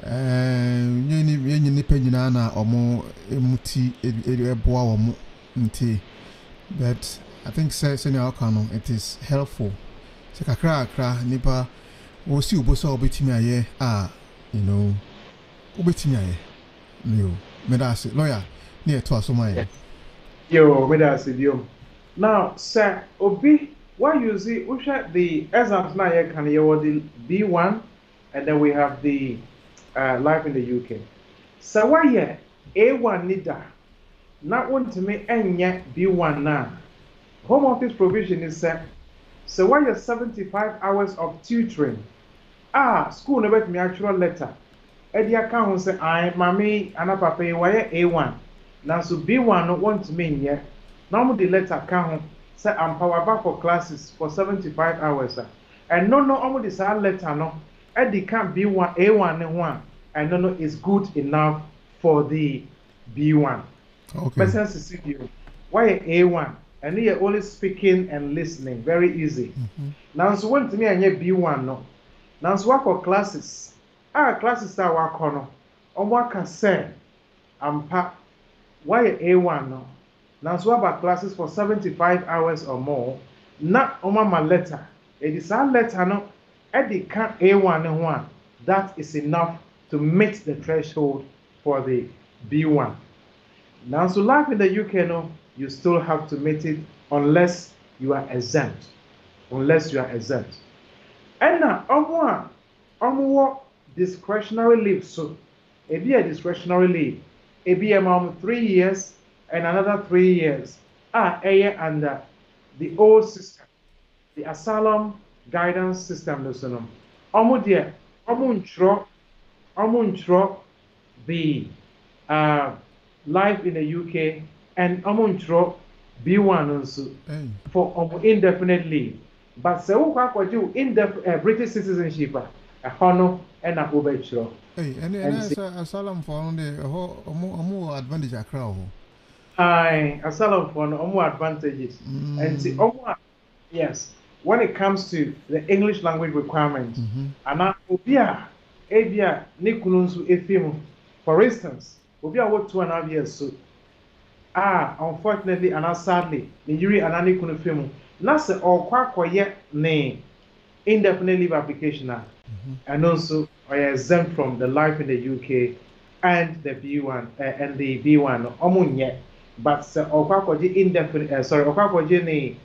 ni penyina na omo emuti eboa omo nti, but I think senior okano it is helpful. Se kakra nipa wo si oboso obetimi aye you know obetimi aye. Yo, me da say lawyer near to asoma. Yo, me da say dio. Now, sir, Obi, why you see, we share the exams now here can you the B1 and then we have the life in the UK. So why yeah, A1 neither. Not one to me and yet B1 now. Home office provision is set. So why you 75 hours of tutoring? School never me actual letter. At the account say I mommy and papa why A1. Now so B1 not want to mean yet. Now the letter can say I'm power back for classes for 75 hours. And no, almost this letter no. And they can't B1, A1 and 1. And no, is good enough for the B1. Okay. But why A1? And you're only speaking and listening. Very easy. Now so one to me and B1 no. Now so work for classes. Classes are work on. What can say? Why A1 no? Now, so about classes for 75 hours or more, not on my letter. It is our letter, no, at the count A1 and 1. That is enough to meet the threshold for the B1. Now, so life in the UK, no, you still have to meet it unless you are exempt. And now, on discretionary leave, so it be a discretionary leave. It be 3 years. And another 3 years under the old system, the asylum guidance system. Listen, the life in the UK and B1 also for indefinite leave. But so what you British citizenship a honor and a overture. And asylum for the advantage a crowd. Asylum for more advantages. And see, yes, when it comes to the English language requirements, and Obia, Nikulunsu Efimu, for instance, Obia worked 2.5 years so. Unfortunately, and sadly, Nigeria and Nikunu Fimu, Nasa or Quakoye name indefinite leave application, and also are exempt from the life in the UK and the B1 and the B1 Omunye. But Okwakoji indefinite, Okwakoji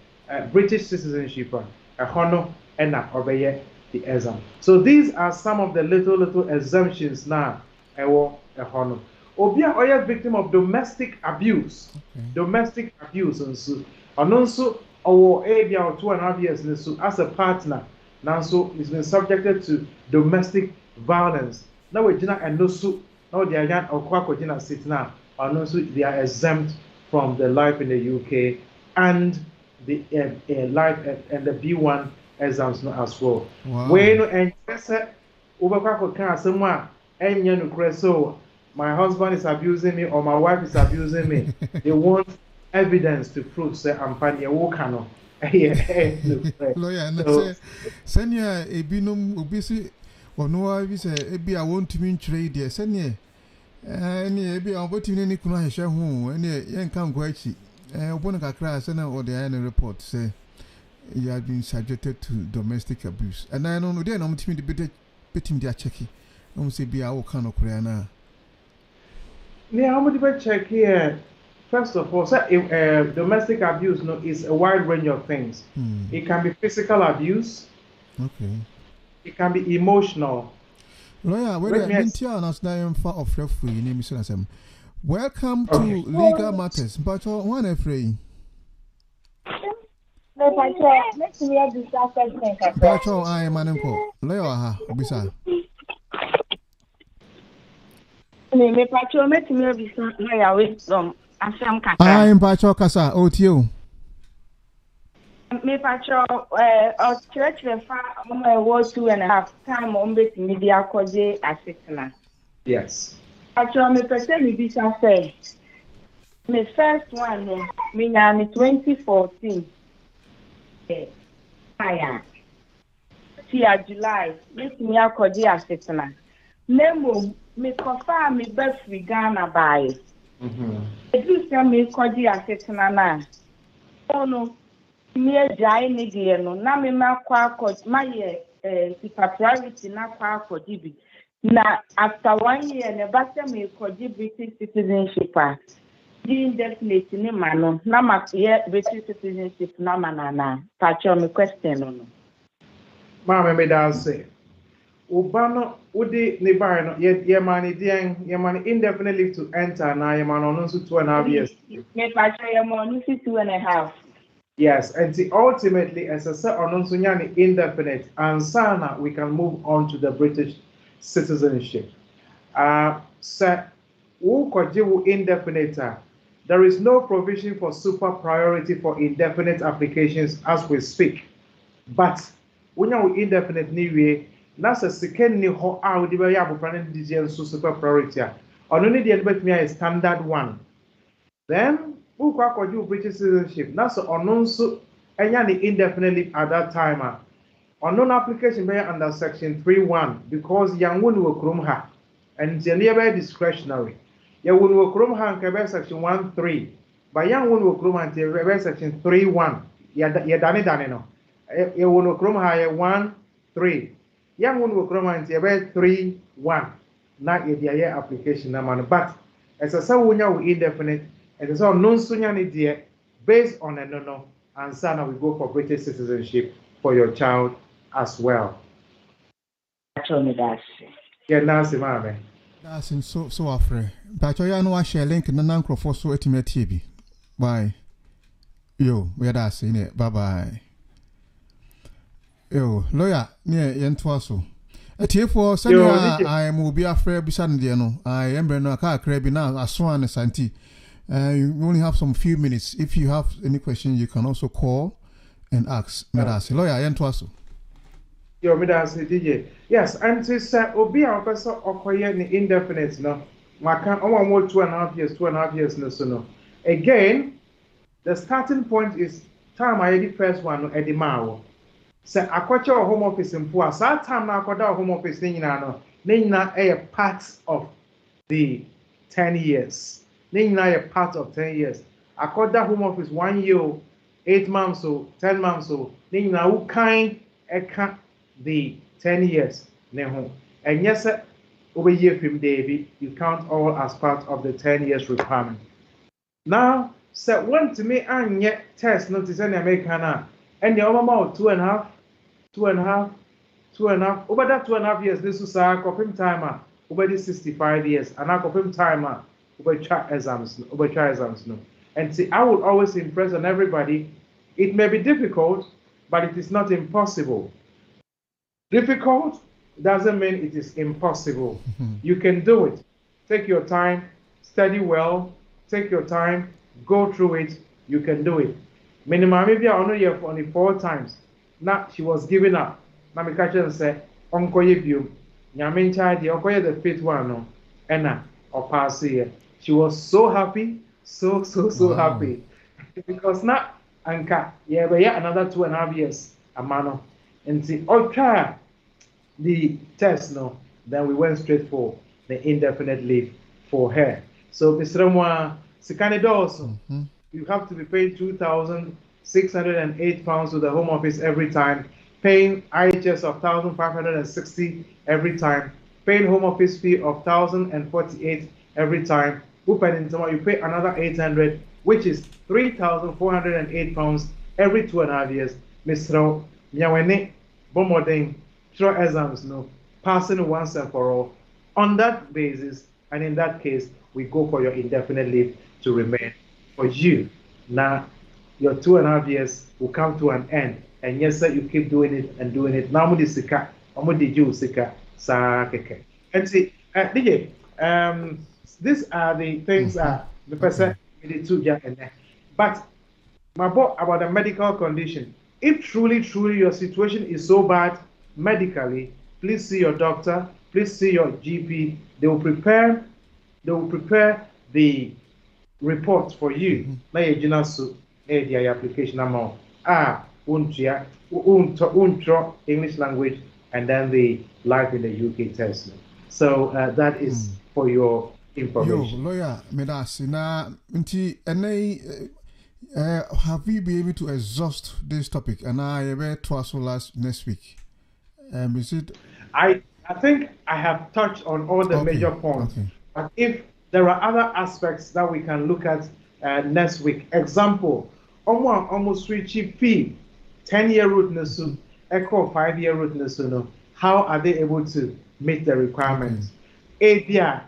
British citizenship, a honor and a obey the exam. So these are some of the little exemptions now. A honor. Obia oya victim of domestic abuse. Domestic abuse and so. And also our area 2.5 years and so as a partner. Now so it's been subjected to domestic violence. Now we jina and no so now they are young Okwakoji sit now. And also they are exempt from the life in the UK and the life and the B1 exams as well. Wow. When and so my husband is abusing me or my wife is abusing me. They want evidence to prove say I'm funny. Lawyer, and So- send you a binum obisi or no, I say, Ebi, I want to mean trade, dear, send you. Any Ebi, I'm putting any kuna share home, any young come quite cheap. Obonica crash and or the annual report say you have been subjected to domestic abuse. And I know then I'm to be betting their checky. I'm say be our kind of Koreana. Yeah, I'm going to check here. First of all, domestic abuse is a wide range of things. It can be physical abuse. Okay. It can be emotional. Lawyer, Let me ask- of referee name is welcome to Okay. Legal Matters. But one afraid. But I am an uncle. Lawyer, Bisa. Me patro metimi obisa lawyer wisdom asem I kaka. am Pacho Casa, OTO. Me patro o church le fa mo wo 2.5 time o betimi di akode asetena. Yes. Patro me pese mi bisa say. Me first one no me na me 2014. Aya. Tia July betimi akode asetena. Nemo me kofa me be free Ghana by. Edu se me kodi asetena na. Ono me jai ni die no na me makwa akodi maye priority na kwa akodi bi. Na after 1 year ne ba se me kodi British citizenship a. Di indefinite ni ma no na ma ye British citizenship na ma na. Pacho me question no. Mama me da say. Obano udi ne bar no ye man indefinite leave to enter na ye man on so 2.5 years. Me pacho ye mo ni 2.5. Yes, and see, ultimately, as I said, on indefinite, and sana we can move on to the British citizenship. Sir, indefinite. There is no provision for super priority for indefinite applications as we speak. But when you indefinite anyway, that's a second new ho out the way up for super priority. On only the end me a standard one. Then who can do British citizenship? That's unknown so any indefinitely at that time. Unknown application by under section 3.1 because young one will chrome her and it's nearby discretionary. You will chrome her and section 1.3. But young one will chrome and section 3.1. Yeah, done no. You will chrome her 1.3. Young one will chrome and 3.1. Not a year application number. But as a son, indefinite. And it's all non-senior idea based on a no, and so now we go for British citizenship for your child as well. Pacho me da se. Yeah, Nancy, mama. That's in so afraid. But I know I share link in the Nancro for so ultimate TV. Bye. Yo, we're that saying it. Bye bye. Yo, lawyer, near Yentwaso. A tear for Sunday, I will be afraid beside the no. I am no car crabby now, a swan and Santi. You only have some few minutes. If you have any questions, you can also call and ask. Medasi, lawyer, Yentwaso. Yo, Medasi, DJ. Yes, and to say, Obi, our person, or indefinite, no. My can only more 2.5 years, no, so no. Again, the starting point is time I did first one at the mile. Say, I got your home office in Pua. So, time now, I got our home office, a part of the 10 years. A part of 10 years. I got that home office 1 year, 8 months, or 10 months, so who kind the 10 years. And yes, over year from David, you count all as part of the 10 years requirement. Now, so when to me and yet test notice any American and the amount 2.5, 2.5, 2.5. Over that 2.5 years, this is a copying timer. Over this 65 years, and I copying timer. Over try exams. No. And see, I would always impress on everybody. It may be difficult, but it is not impossible. Difficult doesn't mean it is impossible. You can do it. Take your time, study well, take your time, go through it. You can do it. Minimum maybe I only here for only 4 times. Now she was giving up. Now me catch and say, Uncle you, Yamin child, the Uncle the 5th one, no, Enna, or pass here. She was so happy, so happy. Because now, Anka, yeah, but yeah, another 2.5 years, a man, and see, okay, the test, no, then we went straight for the indefinite leave for her. So, Mr. Mwa, Sikane also, you have to be paying £2,608 to the Home Office every time, paying IHS of $1,560 every time, paying Home Office fee of $1,048 every time. You pay another $800, which is £3,408 every 2.5 years. Mr. Nyawene, Bomoding, through exams, no, passing once and for all. On that basis, and in that case, we go for your indefinite leave to remain. For you, now your 2.5 years will come to an end, and yes, sir, you keep doing it and doing it. Now, Sika, Sika, Sakeke. And see, DJ, these are the things the person needed to get in there. But my boy, about the medical condition, if truly your situation is so bad medically, please see your doctor, please see your GP. They will prepare the report for you. Now you so the application amount English language and then the life in the UK test. So that is for your information. Yo, lawyer, Medasina, have we been able to exhaust this topic? And I read twice last next week. Is it? I think I have touched on all the major points. Okay. But if there are other aspects that we can look at next week, example, almost switchy fee, 10-year route nesu, echo 5-year route nesu, how are they able to meet the requirements? Obia,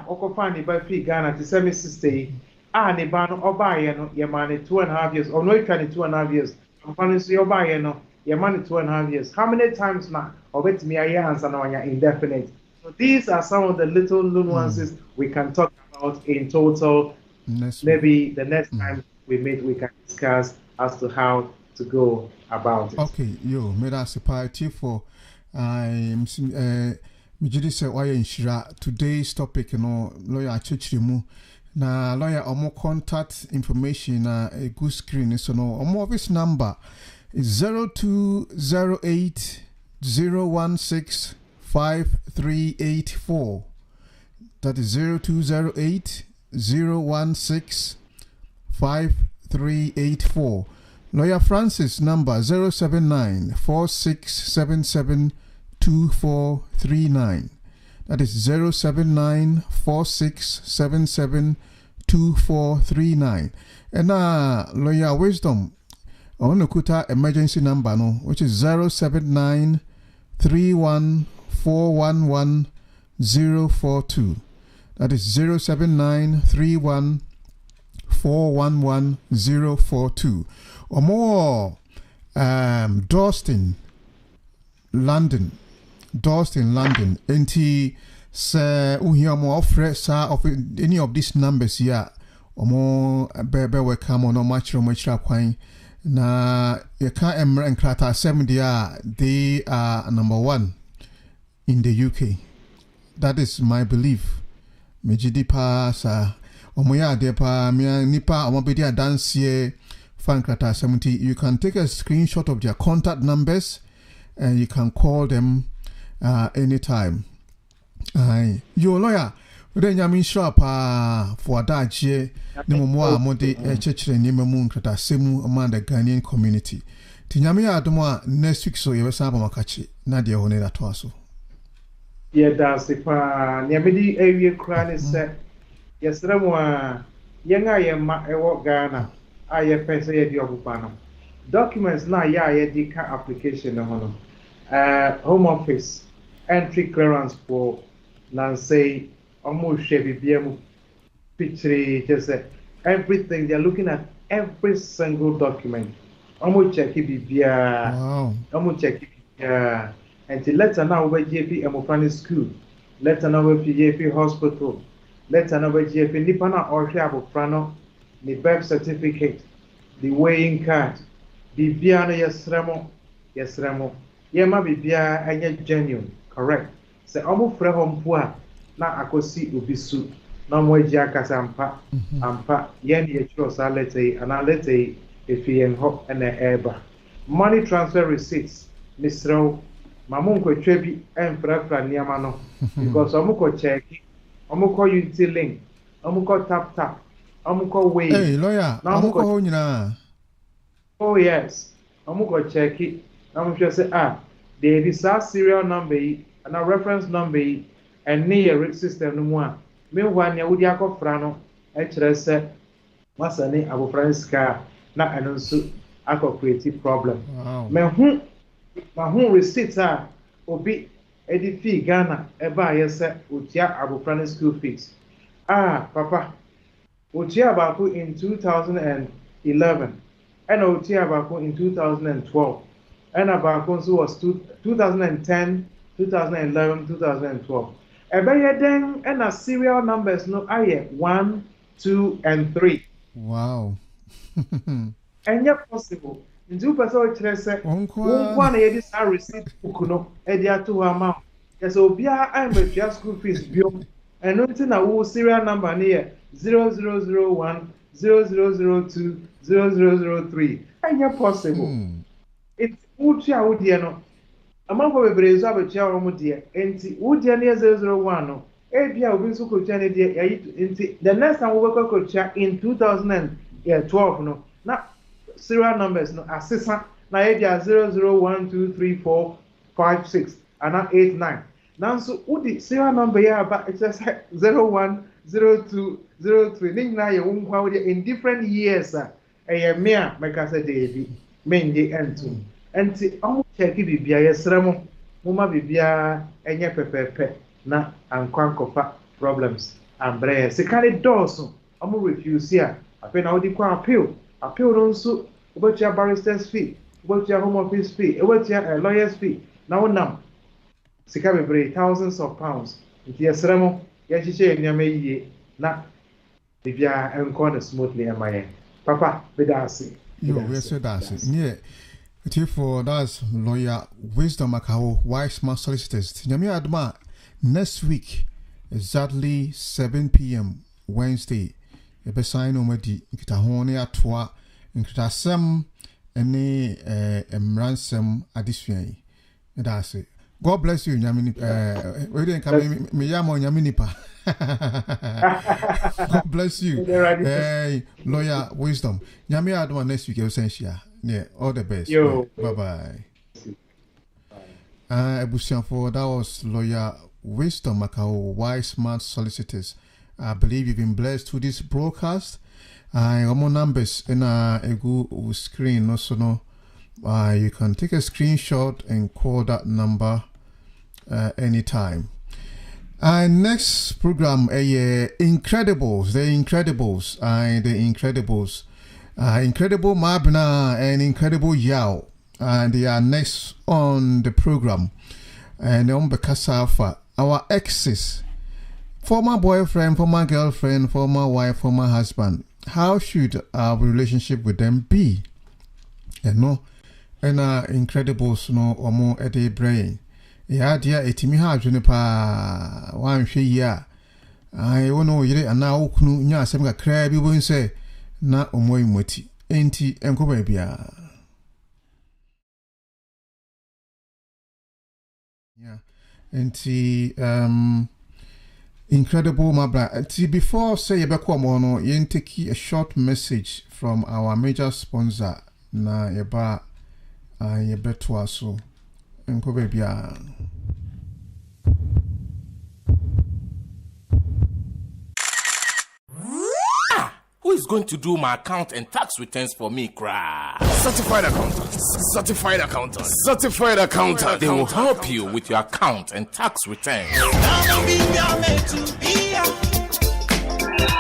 okofani by fee Ghana to 760. Ne ban obaye no ye mane 2.5 years or no it can 2.5 years amfani so obaye no ye mane 2.5 years. How many times now obetimi aye answer na wanya indefinite? So these are some of the little nuances we can talk about in total. Maybe the next time we meet we can discuss as to how to go about it. Okay, yo, made us a party for Mijidi say why inshira today's topic, you know, lawyer Chichrimu. Na lawyer omo contact information a good screen so no omo office number is 0208 016 5384. That is 0208 016 5384. Lawyer Francis number 079 4677 2439. That is 079 4677 2439. And Lawyer Wisdom on the Kuta emergency number no, which is 079 31 411 042. That is 079 31 411 042. Or more Dalston, London. NT say uhia mo offer sa of any of these numbers here or more bebe welcome on much kwan na you can't emra and krata 70 they are number 1 in the UK. That is my belief. Mejidi pa sa omoya de pa mi nipa omobedi adanse fan krata 70. You can take a screenshot of their contact numbers and you can call them anytime. Your lawyer, then yamin shop for that year, no more mode church and Nimamun Krata Semu among the Ghanaian community. Tinyamia Adoma next week, so you will sample Makachi, Nadia Honeda Twaso. Yeah, that's the Nyamidi area cran said, yes, Ramwa, young I am Ghana, I have pensed your Bupano. Documents now, yeah, application, Home Office. Entry clearance for Nancy, almost Chevy BM picture, just everything. They're looking at every single document. Almost check it via, almost check it via, and to let her know where JP Emofani School, let her know where JP Hospital, let her know where JP Nipana or Shabo Prano, the birth certificate, the weighing card. Bibia no yesremo. Yema bibia enye genuine, correct. Se omo frɛ hɔ mpo a na akosi obisu na mo agi akasa ampa yen ye chiro sa letei ana letei efien ho na eba. Money transfer receipts misrɛw mamu nkotwa bi emfrafra niama no because omo ko check omo ko utility link omo ko tap omo ko way. Hey lawyer, omo ko ho nyina. Oh yes. Omo ko check it. Omo hwe say there is a serial number and a reference number and near system no mu a meanwhile ne wodi akofra no e kire se masane abofra ska na eno nso create problem. Wow. Me receipt a obi edi fee Ghana e ba yese otia abofra school fees. Papa otia abako in 2011 and otia abako in 2012 and abako nso was 2010 2011 2012 ebeye den and a serial numbers no aye 1 2 and 3. Wow. And yet possible in 2 person kire se one na yedi sa receipt book no e dia to amount yes obia I am a school fees biom and nothing na wo serial number na here 0001 0002 0003 and yet possible it's utia udie no amamfo bebre zo abetua wo mu de enti udie na 001 no e bia obi nso kotua ne de yayi enti the next time we go kotua in 2012 no na serial numbers no asesa na e bia 00123456 ana 89 nanso udi serial number ya ba it says 01 02 03 nina ye wonkwa wo in different years me a meka say David menje entum enti amu check bibia yesremo moma bibia enye pepepe na ankwankofa problems ambre sekane doso amu refuse ya ape na odi kwa appeal no nso obatia barrister's fee obatia home office fee obatia lawyer's fee na wonam sika bebre thousands of pounds nti yesremo ya chiche nyama yiye na bibia enko na smoothly amaye papa bedasi we said that yeah. For that's lawyer Wisdom Makao, Wise Man Solicitors. Nyami Adma next week, exactly 7 p.m. Wednesday. Ebe sign omedi nkitahone atwa nkitasem ene emransem adisuen. That's it. God bless you, Nyami. We didn't come me yamo Nyami nipa. God bless you. Hey, lawyer Wisdom. Nyami Adma next week. Essential. Yeah, all the best. Yo. Bye-bye. For that was lawyer Wisdom Makao, Wise Man Solicitors. I believe you've been blessed to this broadcast. More numbers in a Google screen. Also, no, you can take a screenshot and call that number anytime. Next program, Incredibles. The Incredibles. Incredible Mabna and Incredible Yao, and they are next on the program. And Bekasa our exes, former boyfriend, former girlfriend, former wife, former husband. How should our relationship with them be? And no, and Incredibles no or more at a brain. Yeah, dear, etimi ha junipa one year. I won't know you and now kunu nya sem ga crabby won't say. Na omoi moti enti enko bia yeah enti incredible mabra enti before say yebeko mo no yen take a short message from our major sponsor na yeba yebeto aso enko bia. Who is going to do my account and tax returns for me, cry? Certified accountant. Certified accountant. Certified accountant. They will help you with your account and tax returns.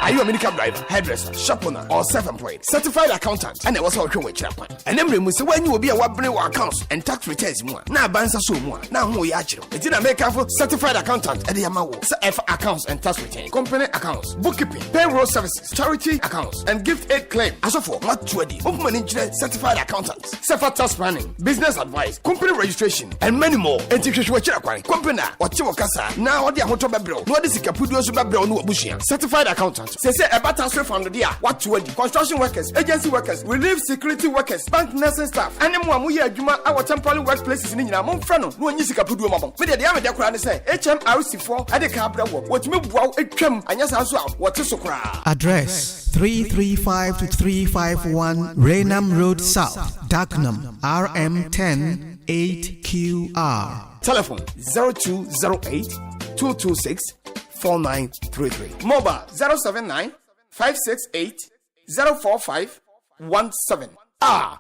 Are you a medical driver, hairdresser, shop owner, or self-employed? Certified accountant. And I was working with Chapman. And then we say when you will be a what bring accounts and tax returns more. Now bansa so more. Now who yachiro. It didn't make for certified accountant and the Yamawo. F accounts and tax return. Company accounts, bookkeeping, payroll services, charity accounts, and gift aid claim. As of for what 20 open engineer certified accountants, self tax planning, business advice, company registration, and many more. And if you watch company or Chiwakasa, now what the hotel bro, no this is Capudio Subabro no Bushia. Certified accountant. Say about transfer from the dia. What 20 construction workers, agency workers, relief security workers, bank nursing staff, and then we are Juma our temporary workplaces in India. Monfrano, no Nisika Pudu Mama. But the other Crane say HMRC4 at the Cabra work. What me wow it came and yes as well. What is so cry? Address 335 to 351 Raynham Road South, Dagenham, RM10 8QR. Telephone 0208 226 4933. Mobile 079 568 045 17.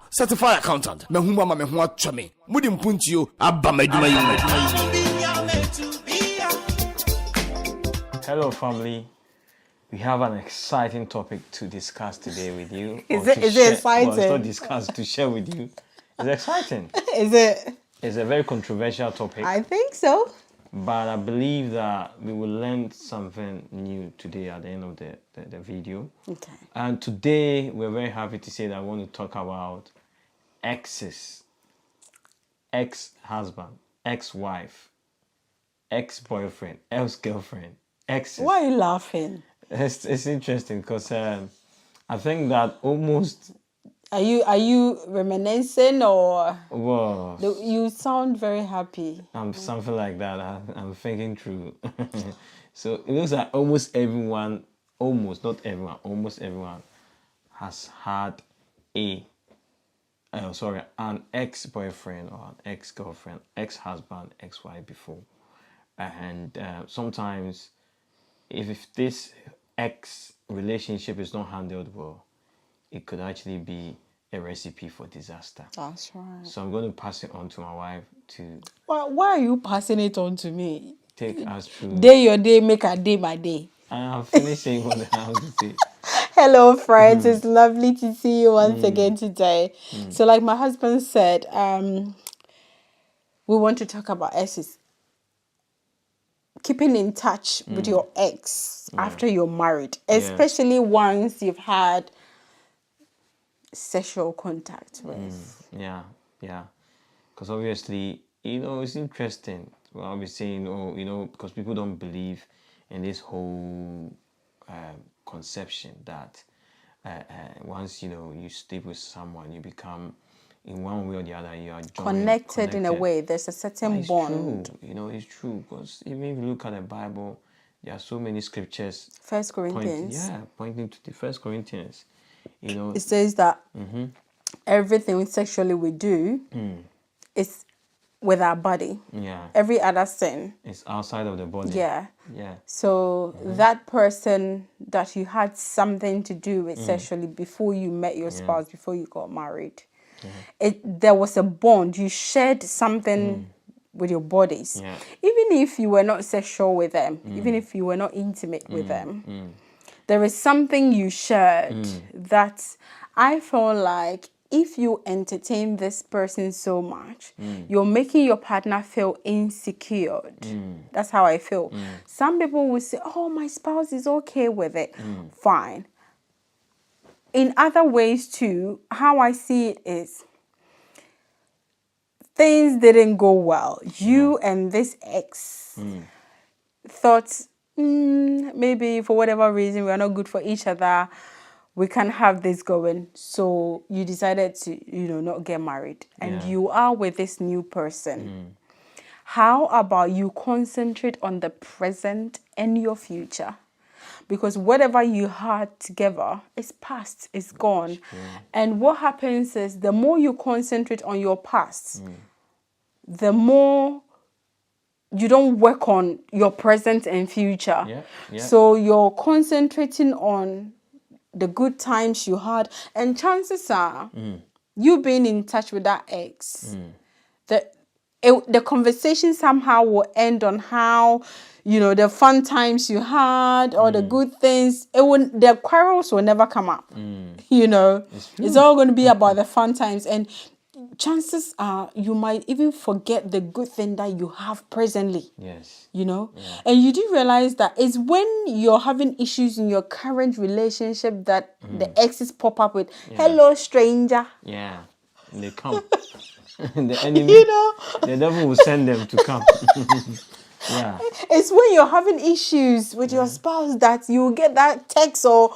Certified accountant. Mehumba mehua chame. Mudim puntio abba meduma yume. Hello family. We have an exciting topic to discuss today with you. Is it exciting? Well, it's not discuss, to share with you. It's exciting. Is it? It's a very controversial topic. I think so. But I believe that we will learn something new today at the end of the video. Okay. And today we're very happy to say that I want to talk about exes, ex-husband, ex-wife, ex-boyfriend, ex-girlfriend, exes. Why are you laughing? It's interesting because I think that almost... Are you reminiscing or? Well, you sound very happy. I'm something like that. I'm thinking through. So it looks like almost everyone has had an ex-boyfriend or an ex-girlfriend, ex-husband, ex-wife before. And sometimes if this ex relationship is not handled well, it could actually be a recipe for disaster. That's right. So I'm going to pass it on to my wife to... Why are you passing it on to me? Take us through... Day your day, make a day my day. I'm finishing what I have to say. Hello friends, it's lovely to see you once again today. So like my husband said, we want to talk about exes. Keeping in touch with your ex after you're married, especially once you've had sexual contact with. Yeah. Because obviously, it's interesting. Well, I'll be saying, because people don't believe in this whole conception that once, you sleep with someone, you become, in one way or the other, you are connected in a way. There's a certain bond. True. It's true. Because even if you look at the Bible, there are so many scriptures. 1 Corinthians. Pointing to the 1 Corinthians. It says that everything sexually we do is with our body. Yeah. Every other sin is outside of the body. Yeah. Yeah. So that person that you had something to do with sexually before you met your spouse, before you got married, there was a bond. You shared something with your bodies. Yeah. Even if you were not sexual with them, even if you were not intimate with them, there is something you shared that I feel like if you entertain this person so much, you're making your partner feel insecure. That's how I feel. Some people will say, oh, my spouse is okay with it. Fine. In other ways too, how I see it is, things didn't go well. You and this ex thought, maybe for whatever reason, we are not good for each other. We can't have this going. So you decided to, not get married. And you are with this new person. How about you concentrate on the present and your future? Because whatever you had together is past, it's gone. And what happens is the more you concentrate on your past, the more you don't work on your present and future. So you're concentrating on the good times you had, and chances are you being in touch with that ex, that the conversation somehow will end on how, you know, the fun times you had or the good things. The quarrels will never come up. You know, it's all going to be about the fun times, and chances are you might even forget the good thing that you have presently. Yes. You know, and you do realize that it's when you're having issues in your current relationship that the exes pop up with, "Hello, stranger." Yeah, they come. The enemy, you know, the devil will send them to come. Yeah. It's when you're having issues with your spouse that you get that text or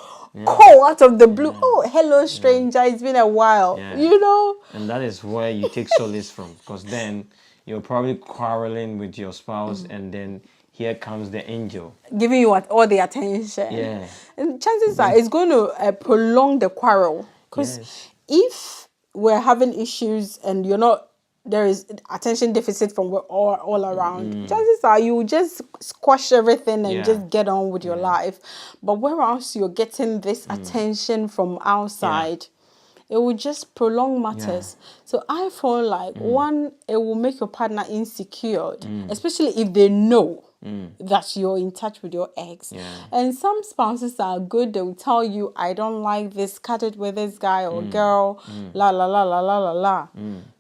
call out of the blue. Oh, hello, stranger. It's been a while. You know. And that is where you take solace from, because then you're probably quarreling with your spouse, and then here comes the angel giving you all the attention. Yeah. And chances are it's going to prolong the quarrel, because if we're having issues and there is attention deficit from all around, chances are you just squash everything and just get on with your life. But whereas you're getting this attention from outside, it will just prolong matters. So I feel like one, it will make your partner insecure, especially if they know that you're in touch with your ex. And some spouses are good. They will tell you, "I don't like this, cut it with this guy or girl, la la la la la la la."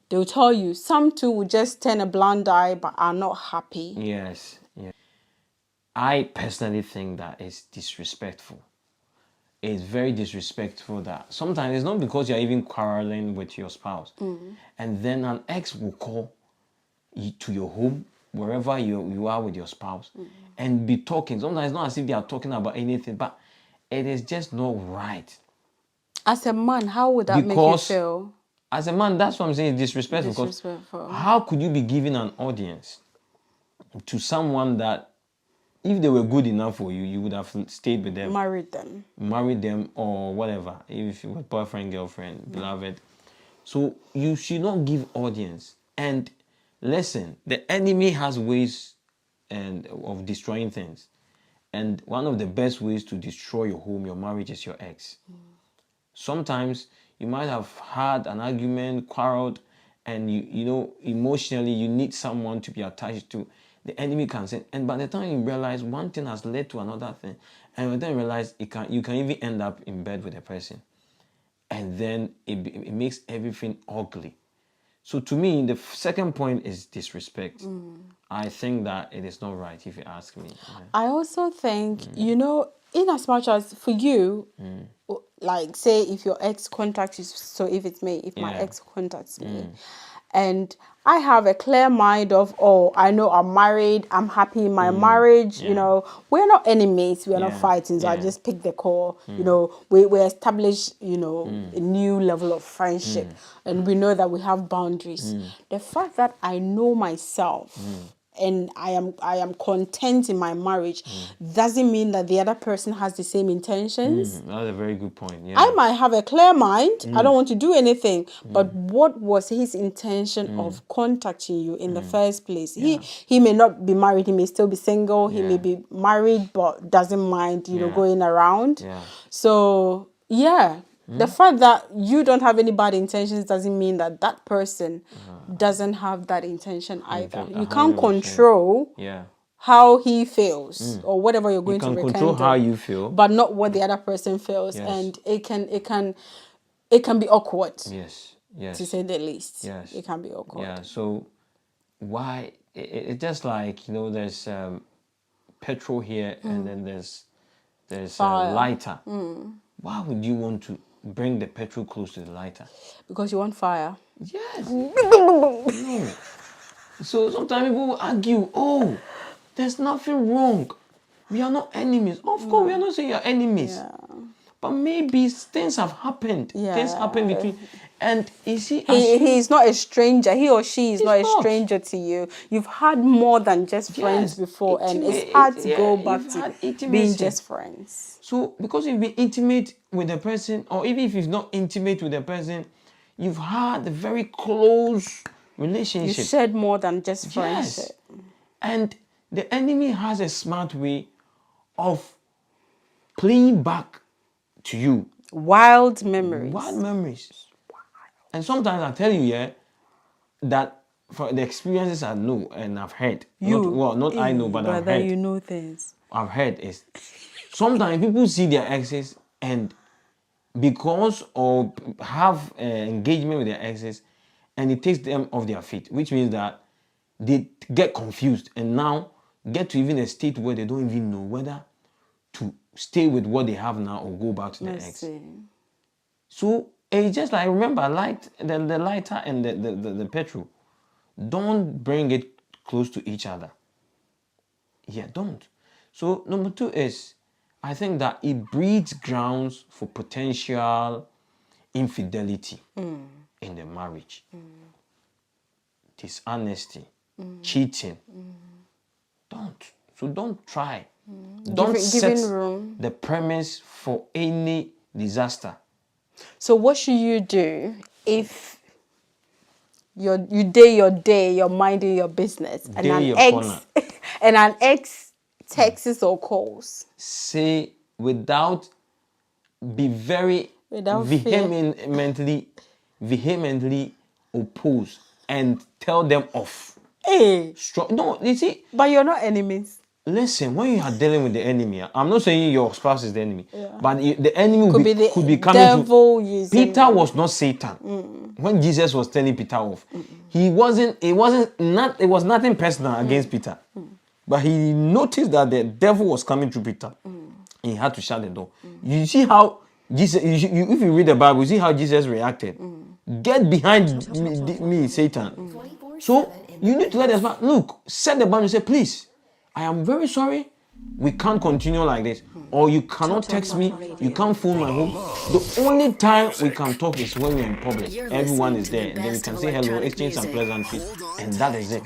They'll tell you. Some too will just turn a blind eye but are not happy. Yes. I personally think that it's disrespectful. It's very disrespectful that sometimes it's not because you're even quarreling with your spouse, and then an ex will call you to your home, wherever you are with your spouse, and be talking. Sometimes it's not as if they are talking about anything, but it is just not right. As a man, how would that make you feel? As a man, that's what I'm saying, it's disrespectful. Because how could you be giving an audience to someone that, if they were good enough for you, you would have stayed with them. Married them or whatever. If you were boyfriend, girlfriend, beloved. So you should not give audience. And listen, the enemy has ways of destroying things. And one of the best ways to destroy your home, your marriage, is your ex. Sometimes you might have had an argument, quarreled, and you know, emotionally you need someone to be attached to. The enemy can say, and by the time you realize one thing has led to another thing, and then realize you can even end up in bed with a person, and then it makes everything ugly. So to me, the second point is disrespect. I think that it is not right, if you ask me. I also think, you know, in as much as for you, like say if your ex contacts you, so if it's me, if my ex contacts me, and I have a clear mind of, oh, I know I'm married, I'm happy in my marriage, you know, we're not enemies, we're not fighting, so I just pick the call, you know, we establish, you know, a new level of friendship, and we know that we have boundaries. The fact that I know myself and I am content in my marriage doesn't mean that the other person has the same intentions. That's a very good point. Yeah. I might have a clear mind. I don't want to do anything. But what was his intention of contacting you in the first place? He may not be married. He may still be single. He may be married but doesn't mind, you know, going around. So, the fact that you don't have any bad intentions doesn't mean that that person doesn't have that intention either. You can't control how he feels or whatever you're going to rekindle. You can control how you feel, but not what the other person feels, and it can be awkward. Yes, to say the least. Yes, it can be awkward. Yeah. So why it's just like, you know, there's petrol here and then there's a lighter. Why would you want to bring the petrol close to the lighter? Because you want fire. Yes. No. So sometimes people will argue, oh, there's nothing wrong. We are not enemies. Of course, we are not saying you're enemies. But maybe things have happened. Things happen between. And is he is not a stranger. He or she is not a stranger to you. You've had more than just friends before, and it's hard to go back to being just friends. So because you've been intimate with the person, or even if you're not intimate with the person, you've had a very close relationship. You shared more than just friendship. And the enemy has a smart way of playing back to you. Wild memories. And sometimes I tell you, that for the experiences I know and I've heard. Not I know, but I've brother, heard. you know things. I've heard is sometimes people see their exes and because or have engagement with their exes, and it takes them off their feet, which means that they get confused and now get to even a state where they don't even know whether to stay with what they have now or go back to the ex. So it's just like, remember, the lighter and the petrol, don't bring it close to each other. Yeah, don't. So number 2 is, I think that it breeds grounds for potential infidelity in the marriage. Dishonesty, cheating. Don't. So don't try. Don't set the premise for any disaster. So what should you do if you day your day, you're minding your business, and an ex texts or calls? Say be very vehemently oppose and tell them off. Hey. No, you see. But you're not enemies. Listen, when you are dealing with the enemy, I'm not saying your spouse is the enemy, but the enemy could be coming devil to. Peter was not Satan. When Jesus was telling Peter off, it was nothing personal against Peter. But he noticed that the devil was coming through Peter. He had to shut the door. You see how Jesus, if you read the Bible, you see how Jesus reacted. Get behind me, Satan. So you need to let us look, set the boundary and say, please, I am very sorry. We can't continue like this. Or you cannot text me. You can't phone my home. The only time we can talk is when we're in public. Everyone is there. Then we can say hello, exchange some pleasantries, and that is it.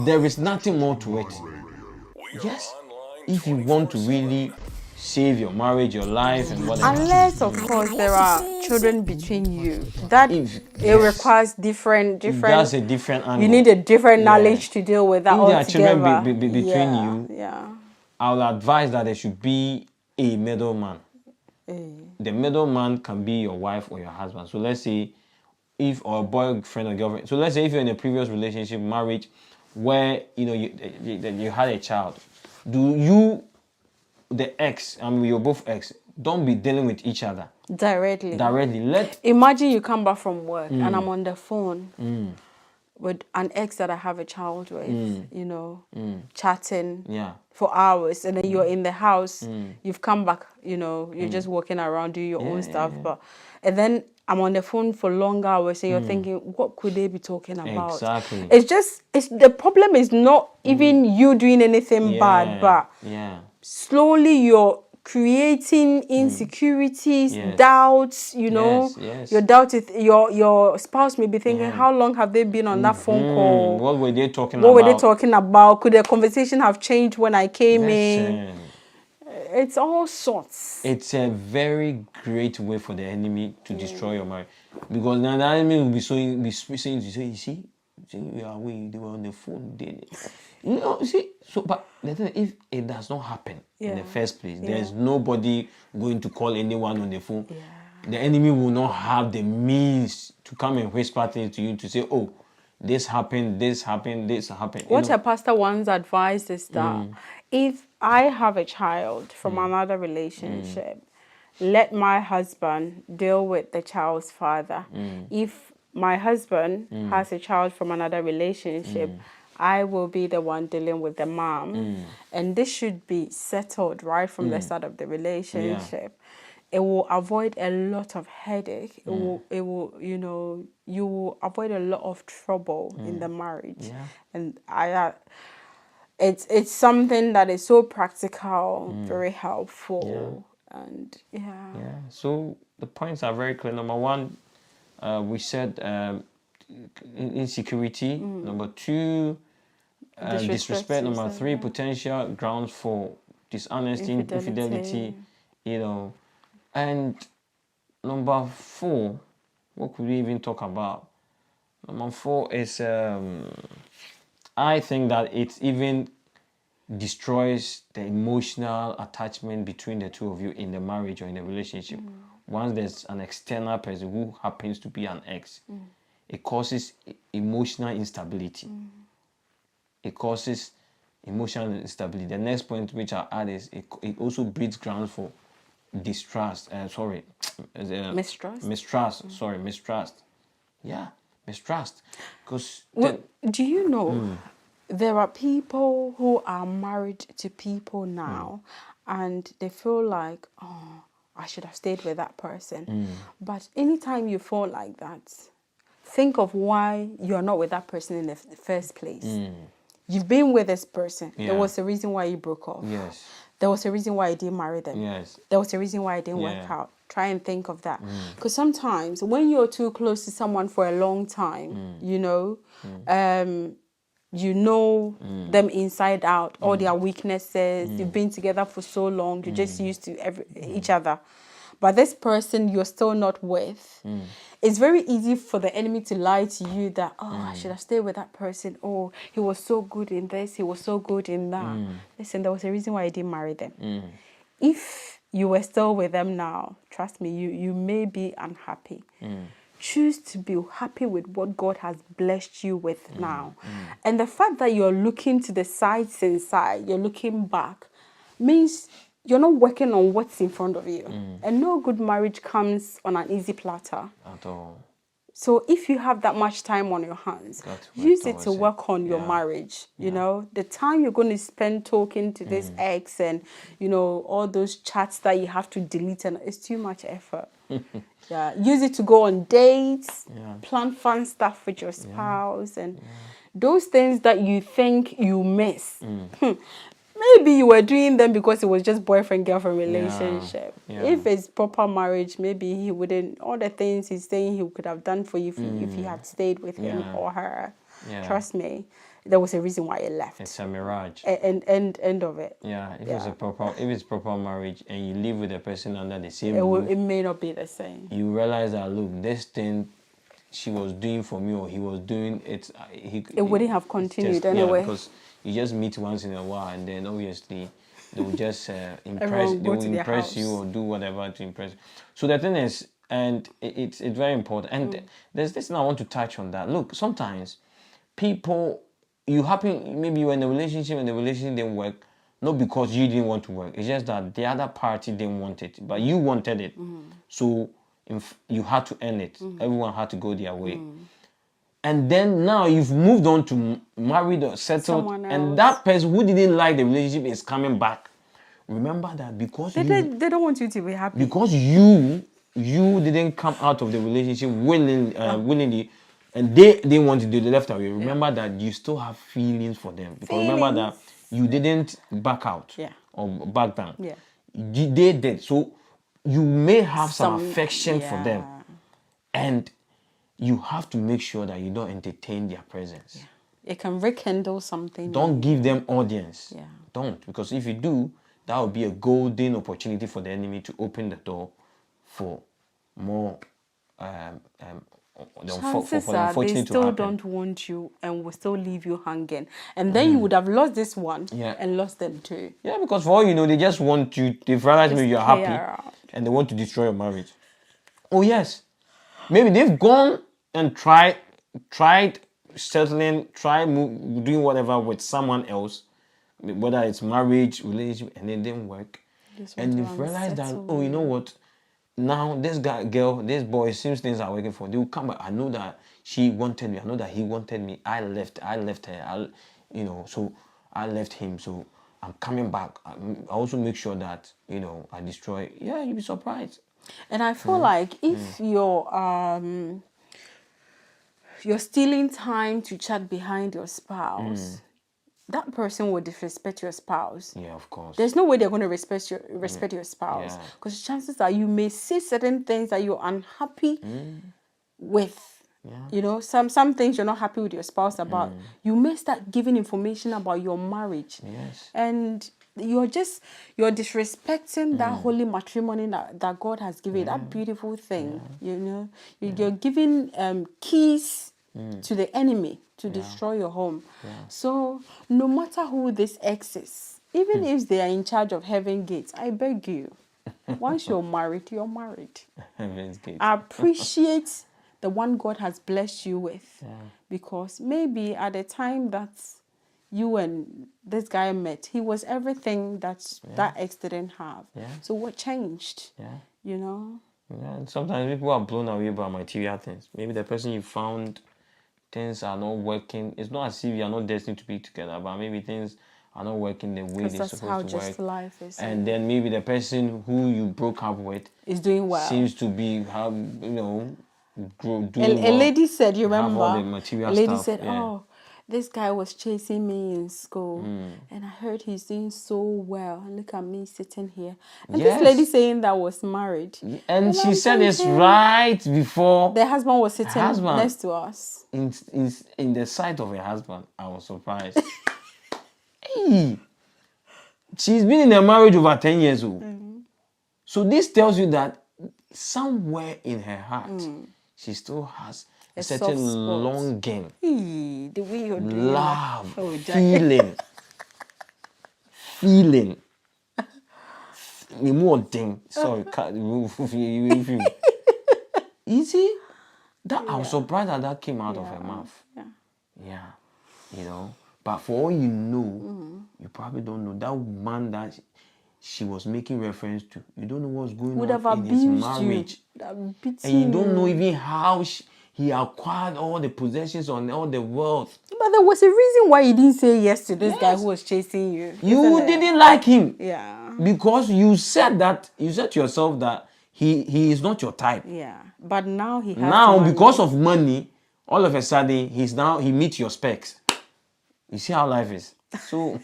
There is nothing more to it. Yes, if you want to really save your marriage, your life, and whatever. Unless, of course, there are children between you. That it requires different. That's a different angle. You need a different knowledge to deal with that if altogether. There are children between you. Yeah. I would advise that there should be a middleman. The middleman can be your wife or your husband. So let's say or a boyfriend or girlfriend. So let's say if you're in a previous relationship, marriage, where you had a child, the ex, you're both ex, don't be dealing with each other directly. Imagine you come back from work and I'm on the phone with an ex that I have a child with, chatting for hours, and then you're in the house, you've come back, you're just walking around doing your own stuff, and then I'm on the phone for long hours, and you're thinking, what could they be talking about? Exactly. The problem is not even you doing anything bad, but slowly you're creating insecurities, doubts, your doubt is your spouse may be thinking, how long have they been on that phone call? What were they talking about? Could the conversation have changed when I came in? It's all sorts. It's a very great way for the enemy to destroy your marriage. Because now the enemy will be saying to say, you see, they were on the phone. But the thing, if it does not happen in the first place, there's nobody going to call anyone on the phone. The enemy will not have the means to come and whisper things to you to say, oh, this happened. What a pastor once advised is that if I have a child from another relationship, let my husband deal with the child's father. If my husband has a child from another relationship, I will be the one dealing with the mom. And this should be settled right from the start of the relationship. It will avoid a lot of headache. It will, you will avoid a lot of trouble in the marriage. And it's something that is so practical, very helpful, and So the points are very clear. Number 1, we said insecurity. Number 2, disrespect. Number 3, potential grounds for dishonesty, infidelity. And number 4, what could we even talk about? Number 4 is I think that it even destroys the emotional attachment between the two of you in the marriage or in the relationship. Once there's an external person who happens to be an ex, it causes emotional instability. It causes emotional instability. The next point which I'll add is it also breeds grounds for distrust. Mistrust. Sorry, mistrust. Yeah, mistrust. Because do you know there are people who are married to people now, and they feel like, oh, I should have stayed with that person. But anytime you feel like that, think of why you are not with that person in the first place. You've been with this person. Yeah. There was a reason why you broke off. Yes. There was a reason why you didn't marry them. Yes. There was a reason why it didn't work out. Try and think of that. Because sometimes when you're too close to someone for a long time, you know them inside out, all their weaknesses. You've been together for so long. You're just used to each other. But this person you're still not with, it's very easy for the enemy to lie to you that, I should have stayed with that person. Oh, he was so good in this. He was so good in that. Listen, there was a reason why I didn't marry them. If you were still with them now, trust me, you may be unhappy. Choose to be happy with what God has blessed you with now. And the fact that you're looking to the sides and side, you're looking back, means you're not working on what's in front of you. And no good marriage comes on an easy platter. At all. So if you have that much time on your hands, use it to work on your marriage. You know, the time you're going to spend talking to this ex and, all those chats that you have to delete, and it's too much effort. Use it to go on dates, plan fun stuff with your spouse, and those things that you think you miss. Maybe you were doing them because it was just boyfriend-girlfriend relationship. If it's proper marriage, maybe he wouldn't. All the things he's saying he could have done for you if you had stayed with him or her. Trust me, there was a reason why he left. It's a mirage. End of it. If it's proper marriage and you live with a person under the same roof, it may not be the same. You realize that, look, this thing she was doing for me or he was doing it, it wouldn't have continued anyway. Because you just meet once in a while, and then obviously they will just impress you or do whatever to impress you. So the thing is, and it's very important. And there's this thing I want to touch on that. Look, sometimes people, maybe you're in a relationship and the relationship didn't work, not because you didn't want to work. It's just that the other party didn't want it, but you wanted it. So you had to earn it. Everyone had to go their way. And then now you've moved on to married or settled, and that person who didn't like the relationship is coming back. Remember that because they don't want you to be happy. Because you didn't come out of the relationship willingly, and they didn't want to do the left away. Remember that you still have feelings for them. Because remember that you didn't back out or back down. They did. So you may have some affection for them, and you have to make sure that you don't entertain their presence. It can rekindle something. Don't give them audience. Don't. Because if you do, that will be a golden opportunity for the enemy to open the door for more chances are they still don't want you and will still leave you hanging. And then you would have lost this one and lost them too. Yeah, because for all you know, they just want you, they've realized maybe you're happy and they want to destroy your marriage. Oh yes. Maybe they've gone and tried settling, doing whatever with someone else, whether it's marriage, relationship, and it didn't work. And they've realized that, oh, you know what? Now this girl, this boy, seems things are working for. They will come back. I know that she wanted me. I know that he wanted me. I left her. So I left him. So I'm coming back. I also make sure that, I destroy. Yeah, you'll be surprised. And I feel like if you're stealing time to chat behind your spouse, that person will disrespect your spouse. Yeah, of course. There's no way they're going to respect your spouse. Because chances are you may say certain things that you're unhappy with. Yeah. Some things you're not happy with your spouse about. You may start giving information about your marriage. Yes. And you're disrespecting that holy matrimony that God has given, that beautiful thing. You're giving keys to the enemy to destroy your home. So no matter who this ex is, even if they are in charge of heaven gates, I beg you, once you're married, you're married. Heaven's gates. Appreciate the one God has blessed you with. Because maybe at the time that you and this guy met, he was everything that that ex didn't have. So what changed? You know? Yeah, and sometimes people are blown away by material things. Maybe the person you found, things are not working. It's not as if you are not destined to be together, but maybe things are not working the way they're supposed to work. Just life is. And then maybe the person who you broke up with is doing well. Seems to be, doing a lady said, you remember? All the material a lady stuff. said, oh, this guy was chasing me in school, and I heard he's doing so well. And look at me sitting here. And this lady saying that was married. And she said this right before the husband was sitting next to us. In the sight of her husband, I was surprised. Hey, she's been in a marriage over 10 years old. So this tells you that somewhere in her heart, she still has a certain longing, the way you're doing love, feeling. More thing. Sorry, you see, that I was surprised that came out of her mouth. Yeah, you know. But for all you know, you probably don't know that man that she was making reference to. You don't know what's going on in his marriage, and you don't know even how he acquired all the possessions on all the wealth. But there was a reason why you didn't say yes to this guy who was chasing you. You didn't like him. Yeah. Because you said to yourself that he is not your type. Yeah. But now he has money. Because of money, all of a sudden he meets your specs. You see how life is. So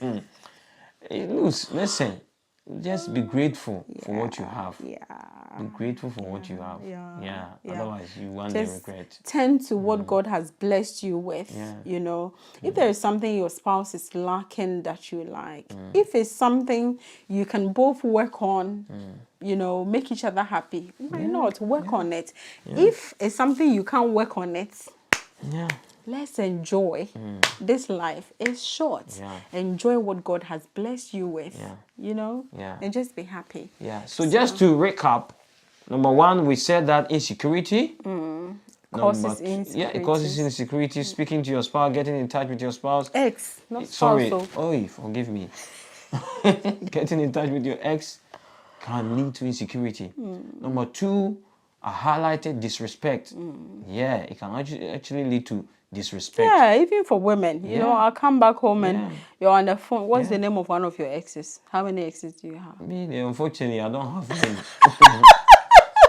listen. Just be grateful for what you have. Be grateful for what you have. Otherwise, you won't regret. Tend to what God has blessed you with. You know, if there is something your spouse is lacking that you like, if it's something you can both work on, you know, make each other happy, why not work on it? If it's something you can't work on it, let's enjoy this life. It's short. Enjoy what God has blessed you with, you know, and just be happy. So just to recap, number one, we said that insecurity. Causes insecurity. Yeah, it causes insecurity. Speaking to your spouse, getting in touch with your spouse. Ex, not sorry. spouse. Oh, forgive me. Getting in touch with your ex can lead to insecurity. Number two, I highlighted disrespect. It can actually lead to disrespect. Yeah, even for women. You know, I'll come back home and you're on the phone. What's the name of one of your exes? How many exes do you have? Me, unfortunately, I don't have many.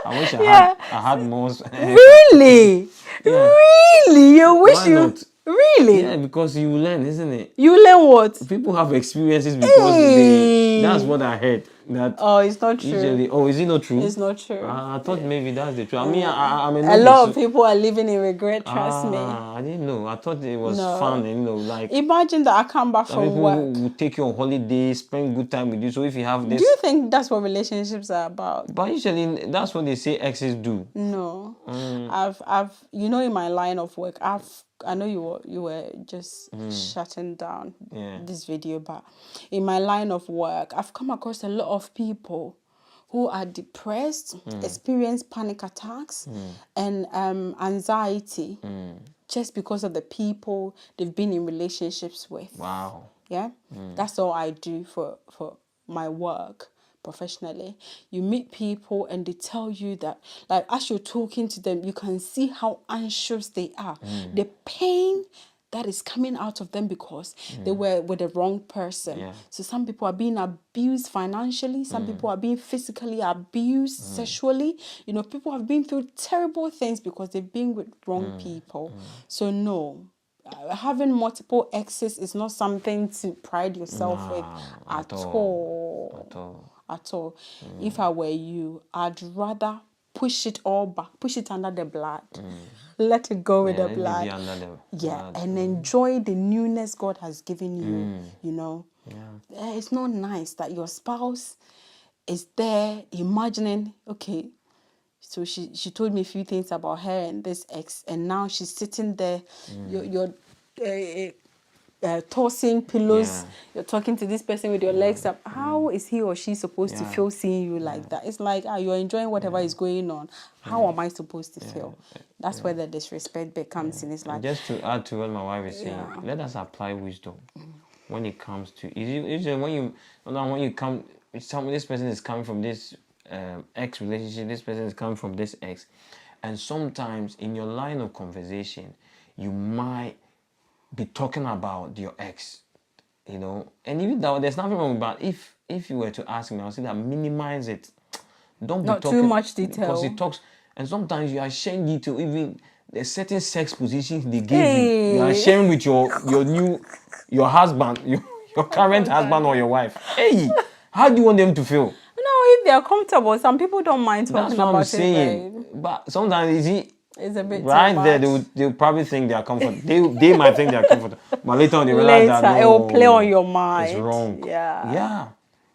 I wish I had more. Really? Really? You wish you... Really? Yeah, because you learn, isn't it? You learn what? People have experiences because that's what I heard. That it's not true. Usually, is it not true? It's not true. I thought maybe that's the truth. I mean, a lot of people are living in regret. Trust me. I didn't know. I thought it was fun. You know, like imagine that I come back from people work. Will take you on holiday, spend good time with you. So if you have this, do you think that's what relationships are about? But usually that's what they say exes do. No, I've you know, in my line of work, I know you were just shutting down this video, but in my line of work, I've come across a lot of people who are depressed, experience panic attacks and anxiety just because of the people they've been in relationships with. Wow. Yeah? That's all I do for my work. Professionally, you meet people and they tell you that, like, as you're talking to them, you can see how anxious they are. The pain that is coming out of them because they were with the wrong person. So some people are being abused financially, some people are being physically abused sexually. You know, people have been through terrible things because they've been with wrong people. So no, having multiple exes is not something to pride yourself with at all. If I were you, I'd rather push it all back, push it under the blood. Let it go with the blood. And enjoy the newness God has given you. You know, it's not nice that your spouse is there imagining, okay, so she told me a few things about her and this ex, and now she's sitting there. You're tossing pillows. You're talking to this person with your legs up. How is he or she supposed to feel seeing you like that? It's like, you're enjoying whatever is going on. How am I supposed to feel? That's where the disrespect becomes in. It's like, just to add to what my wife is saying, let us apply wisdom when it comes to when you come. This person is coming from this ex relationship. This person is coming from this ex, and sometimes in your line of conversation, you might be talking about your ex, and even though there's nothing wrong with that. If you were to ask me, I'll say that minimize it. Don't be talking too much detail, because it talks, and sometimes you are sharing detail. Even there's certain sex positions they give you. You are sharing with your husband, your current husband or your wife. Hey, how do you want them to feel? No, if they're comfortable, some people don't mind talking about I'm saying. It. But sometimes it's a bit right too there, much. they'll probably think they are comfortable. they might think they are comfortable, but later on they realize that it will play on your mind. It's wrong. Yeah.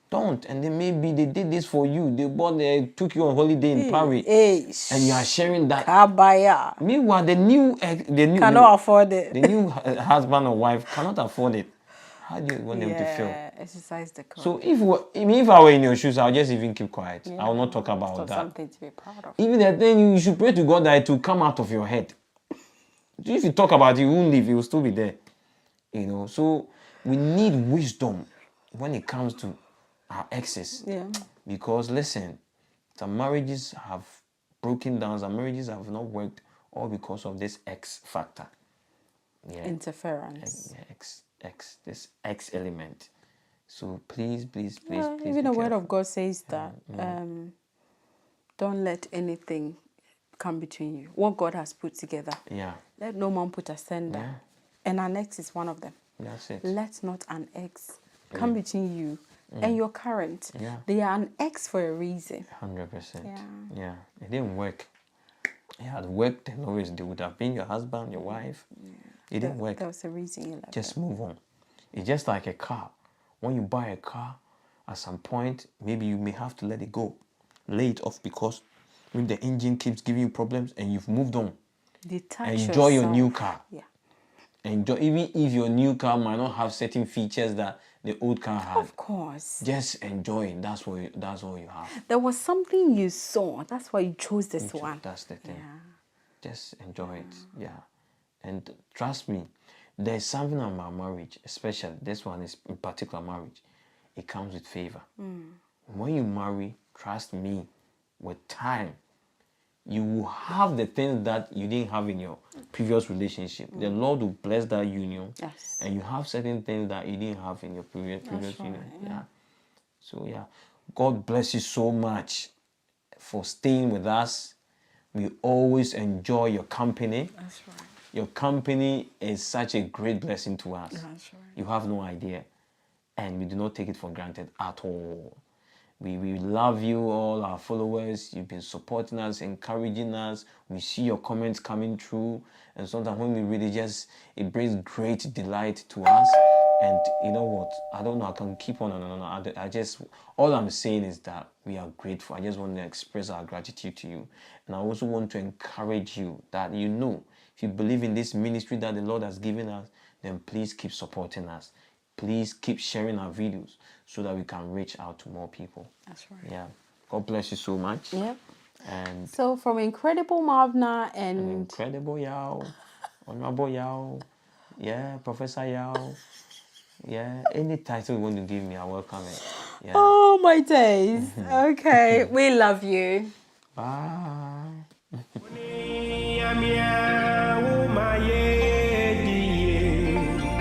Don't. And then maybe they did this for you. They took you on holiday in Paris, and you are sharing that. Kabaya. Meanwhile, the new cannot afford it. The new husband or wife cannot afford it. How do you want them to feel? Exercise the code. So if I were in your shoes, I'll just even keep quiet. I will not talk about that. Something to be proud of. Even then, you should pray to God that it will come out of your head. If you talk about it, you won't leave. It will still be there. So we need wisdom when it comes to our exes. Yeah. Because listen, some marriages have broken down. Some marriages have not worked, all because of this X factor. Yeah. Interference. This X element. So please. Even the word of God says that don't let anything come between you. What God has put together. Yeah. Let no man put asunder. Yeah. And an ex is one of them. That's it. Let not an ex come between you and your current. Yeah. They are an ex for a reason. 100%. Yeah. It didn't work. It had worked, and always they would have been your husband, your wife. Yeah. It didn't work. There was a reason you left. Just move on. It's just like a car. When you buy a car, at some point, maybe you may have to let it go. Lay it off because when the engine keeps giving you problems and you've moved on. Enjoy your new car. Yeah. Enjoy, even if your new car might not have certain features that the old car had. Of course. Just enjoy it. That's all you have. There was something you saw. That's why you chose this one. That's the thing. Yeah. Just enjoy it. Yeah. And trust me, there's something about marriage, especially this one is in particular marriage. It comes with favor. When you marry, trust me, with time, you will have the things that you didn't have in your previous relationship. The Lord will bless that union. Yes. And you have certain things that you didn't have in your previous union. Yeah. So God bless you so much for staying with us. We always enjoy your company. That's right. Your company is such a great blessing to us. That's right. You have no idea. And we do not take it for granted at all. We love you, all our followers. You've been supporting us, encouraging us. We see your comments coming through. And sometimes when we read it, it brings great delight to us. And you know what? I don't know. I can keep on and on. All I'm saying is that we are grateful. I just want to express our gratitude to you. And I also want to encourage you that if you believe in this ministry that the Lord has given us, then please keep supporting us. Please keep sharing our videos so that we can reach out to more people. That's right. Yeah. God bless you so much. Yep. And so from Incredible Mavna and Incredible Yao, Honorable Yao, Professor Yao, any title you want to give me, I welcome it. Yeah. Oh my days. Okay, we love you. Bye.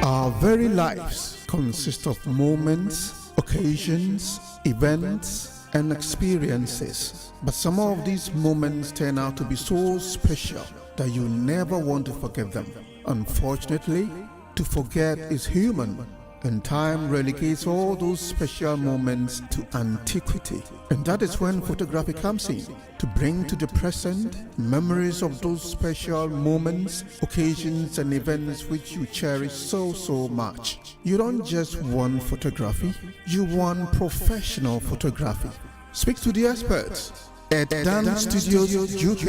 Our very lives consist of moments, occasions, events, and experiences. But some of these moments turn out to be so special that you never want to forget them. Unfortunately, to forget is human, and time relegates all those special moments to antiquity. And that is when photography comes in, to bring to the present memories of those special moments, occasions, and events which you cherish so much. You don't just want photography, you want professional photography. Speak to the experts at Dan Studios UK.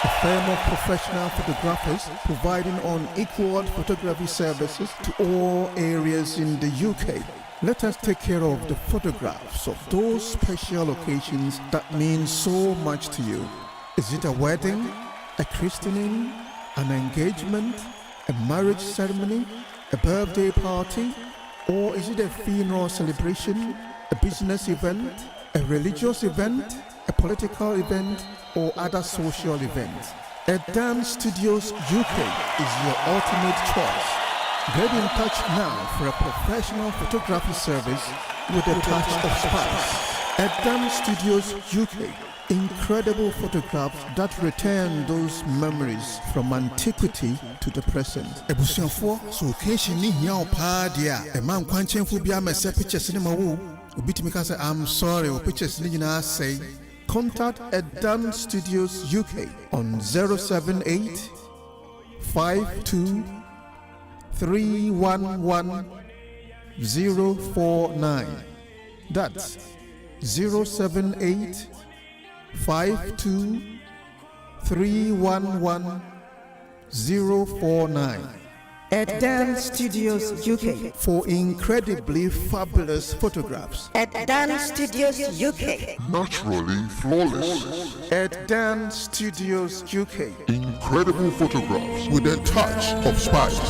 a firm of professional photographers providing unequaled photography services to all areas in the UK. Let us take care of the photographs of those special occasions that mean so much to you. Is it a wedding, a christening, an engagement, a marriage ceremony, a birthday party, or is it a funeral celebration, a business event, a religious event, a political event, or other social events? Edan Studios UK is your ultimate choice. Get in touch now for a professional photography service with a touch of spice. Edan Studios UK. Incredible photographs that return those memories from antiquity to the present. Ebusianfo so occasion ni hia opa dia e man kwanchenfo bia mese pictures ni mawo obitimi ka say I'm sorry o pictures ni nyina say. Contact Edan Studios UK on 078 52 311 049. That's 078 52 311 049. Edan Studios UK for incredibly fabulous photographs. Edan Studios UK. Naturally flawless. Edan Studios UK. Incredible photographs with a touch of spice.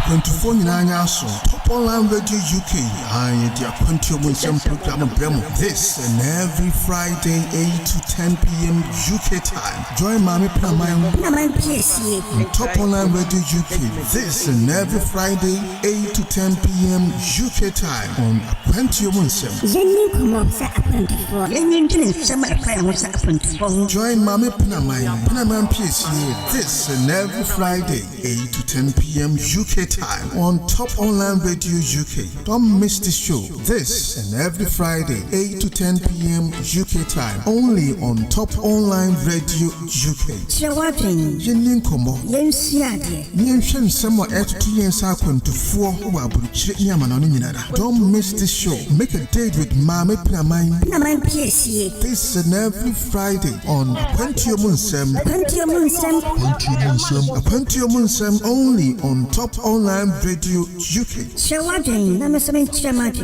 Twenty-four nyinaa so Top Online Radio UK and the Aquantium program Bremo. This and every Friday 8 to 10 p.m. UK time. Join Mami Pramai on Top Online Radio UK. This and every Friday 8 to 10 p.m. UK time on Aquantium. Join Mami Pramai PSA. This and every Friday 8 to 10 p.m. UK time on Top Online Radio UK. Don't miss this show. This and every Friday 8 to 10 p.m. UK time only on Top Online Radio UK. Yenin komo. Yenhwen samo etutu yensa kwantufuo wa aburuchire ni amano nyinara. Don't miss this show. Make a date with Mame Pramai. This and every Friday on Aquantium only on Top Online Radio UK.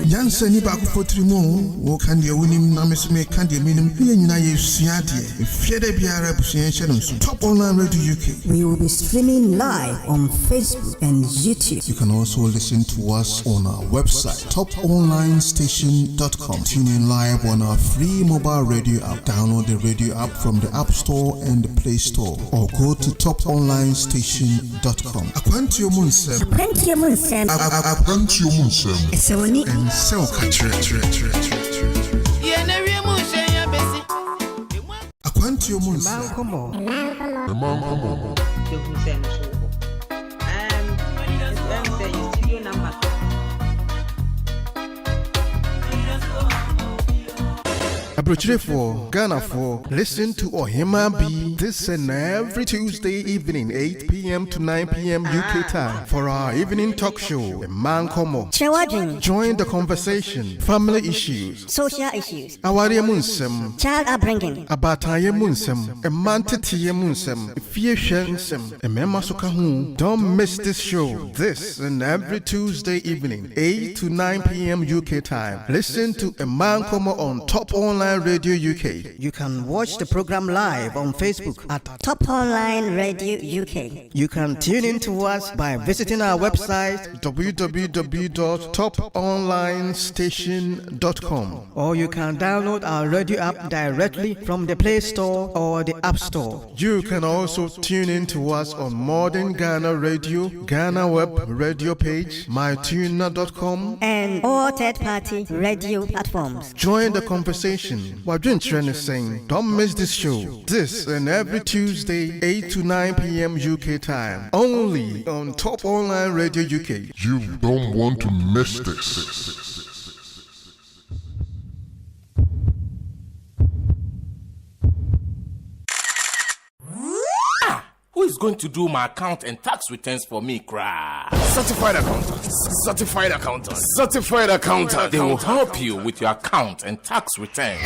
Yansa ni ba ko trimu wo kan de wonim na mesome kan de minim ye nyina ye suade e fiede biara busuan hye no so. Top Online Radio UK. We will be streaming live on Facebook and YouTube. You can also listen to us on our website toponlinestation.com. Tune in live on our free mobile radio app. Download the radio app from the App Store and the Play Store or go to toponlinestation.com. Aquantium Sewani and so Abrochire for Ghana for listen to Ohima B this and every Tuesday evening 8 p.m. to 9 p.m. UK time for our evening talk show Man Komo. Join the conversation, family issues, social issues, Awari Munsem, child upbringing, Abataye Munsem, Mantetiye Munsem, Fie Shensem, Mema Sokahu. Don't miss this show this and every Tuesday evening 8 to 9 p.m. UK time. Listen to Man Komo on Top Online Radio UK. You can watch the program live on Facebook at Top Online Radio UK. You can tune in to us by visiting our website www.toponlinestation.com, or you can download our radio app directly from the Play Store or the App Store. You can also tune in to us on Modern Ghana Radio, Ghana Web Radio page, mytuner.com, and all third-party radio platforms. Join the conversation. Wadrin Tren is saying, don't miss this show. This and every Tuesday, 8 to 9 p.m. UK time. Only on Top Online Radio UK. You don't want to miss this. is going to do my account and tax returns for me, cry? Certified accountant. Certified accountant. Certified accountant. They will help you with your account and tax returns.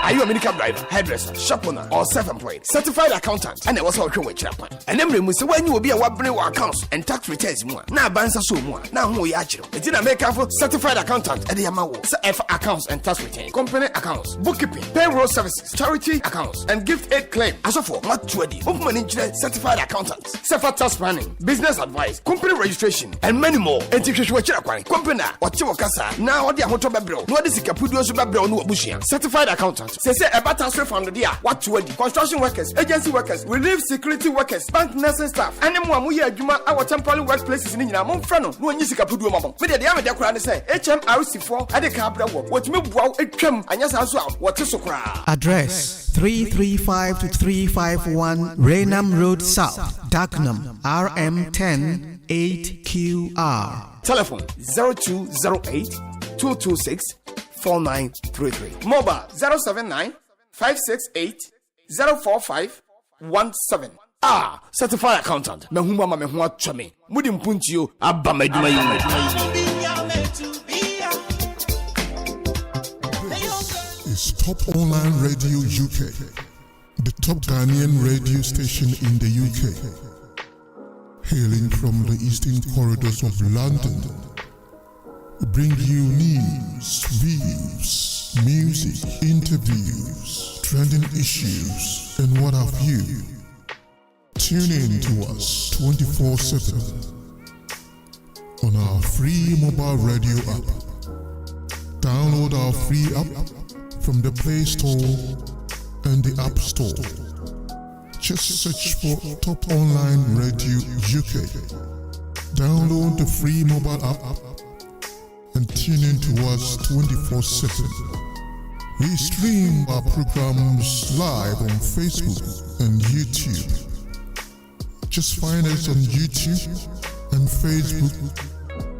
Are you a minicab driver, hairdresser, shop owner, or self-employed? Certified accountant. And I was working with Chapman. And then we say when you will be a bring accounts and tax returns more. Now bansa so more. Now who you actually? It's in America for certified accountant at the Yamawo. F accounts and tax return. Company accounts, bookkeeping, payroll services, charity accounts, and gift aid claim. As of for what 20 Open engineer certified accountants, separate tax planning, business advice, company registration, and many more. And if you company or Chiwakasa, now what the Hotoba Bro, no this is Capudio Subabro no Bushia. Certified accountant. Say about tax refund there. What to do? Construction workers, agency workers, relief security workers, bank nursing staff, and then we are our temporary workplaces in India. Monfrano, no one is a Capudio Mamma. But the other crowd say HMRC4 at the Cabra work. What me wow, it came and yes, as well. What is so cry? Address 335 to 351 Raynham Road South, Dagenham, RM10 8QR. Telephone 0208 226 4933. Mobile 079 568 045 17. Certified accountant. Mehuma mehua chame. Mudim puntio abba meduma Is Top Online Radio UK, the top Ghanaian radio station in the UK, hailing from the eastern corridors of London. We bring you news, views, music, interviews, trending issues, and what have you. Tune in to us 24/7 on our free mobile radio app. Download our free app from the Play Store and the App Store. Just search for Top Online Radio UK. Download the free mobile app and tune in to us 24/7. We stream our programs live on Facebook and YouTube. Just find us on YouTube and Facebook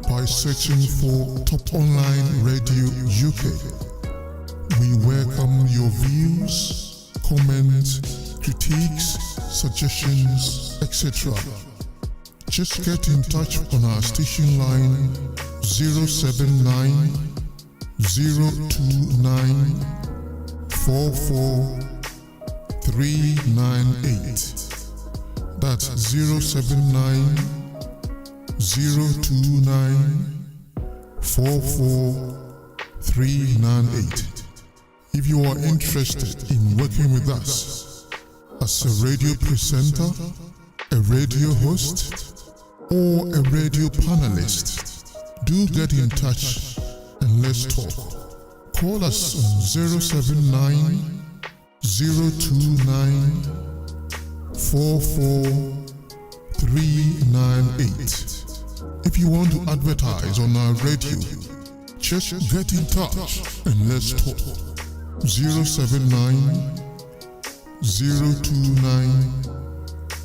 by searching for Top Online Radio UK. We welcome your views, comments, critiques, suggestions, etc. Just get in touch on our station line 079 029 44 398. That's 079 029 44 398. If you are interested in working with us as a radio presenter, a radio host, or a radio panelist, do get in touch and let's talk. Call us on 079 029 44 398. If you want to advertise on our radio, just get in touch and let's talk. 079 029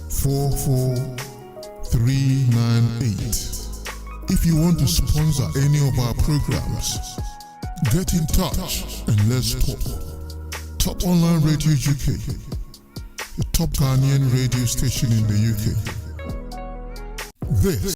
44 398. If you want to sponsor any of our programs, get in touch and let's talk. Top Online Radio UK, the top Ghanaian radio station in the UK. This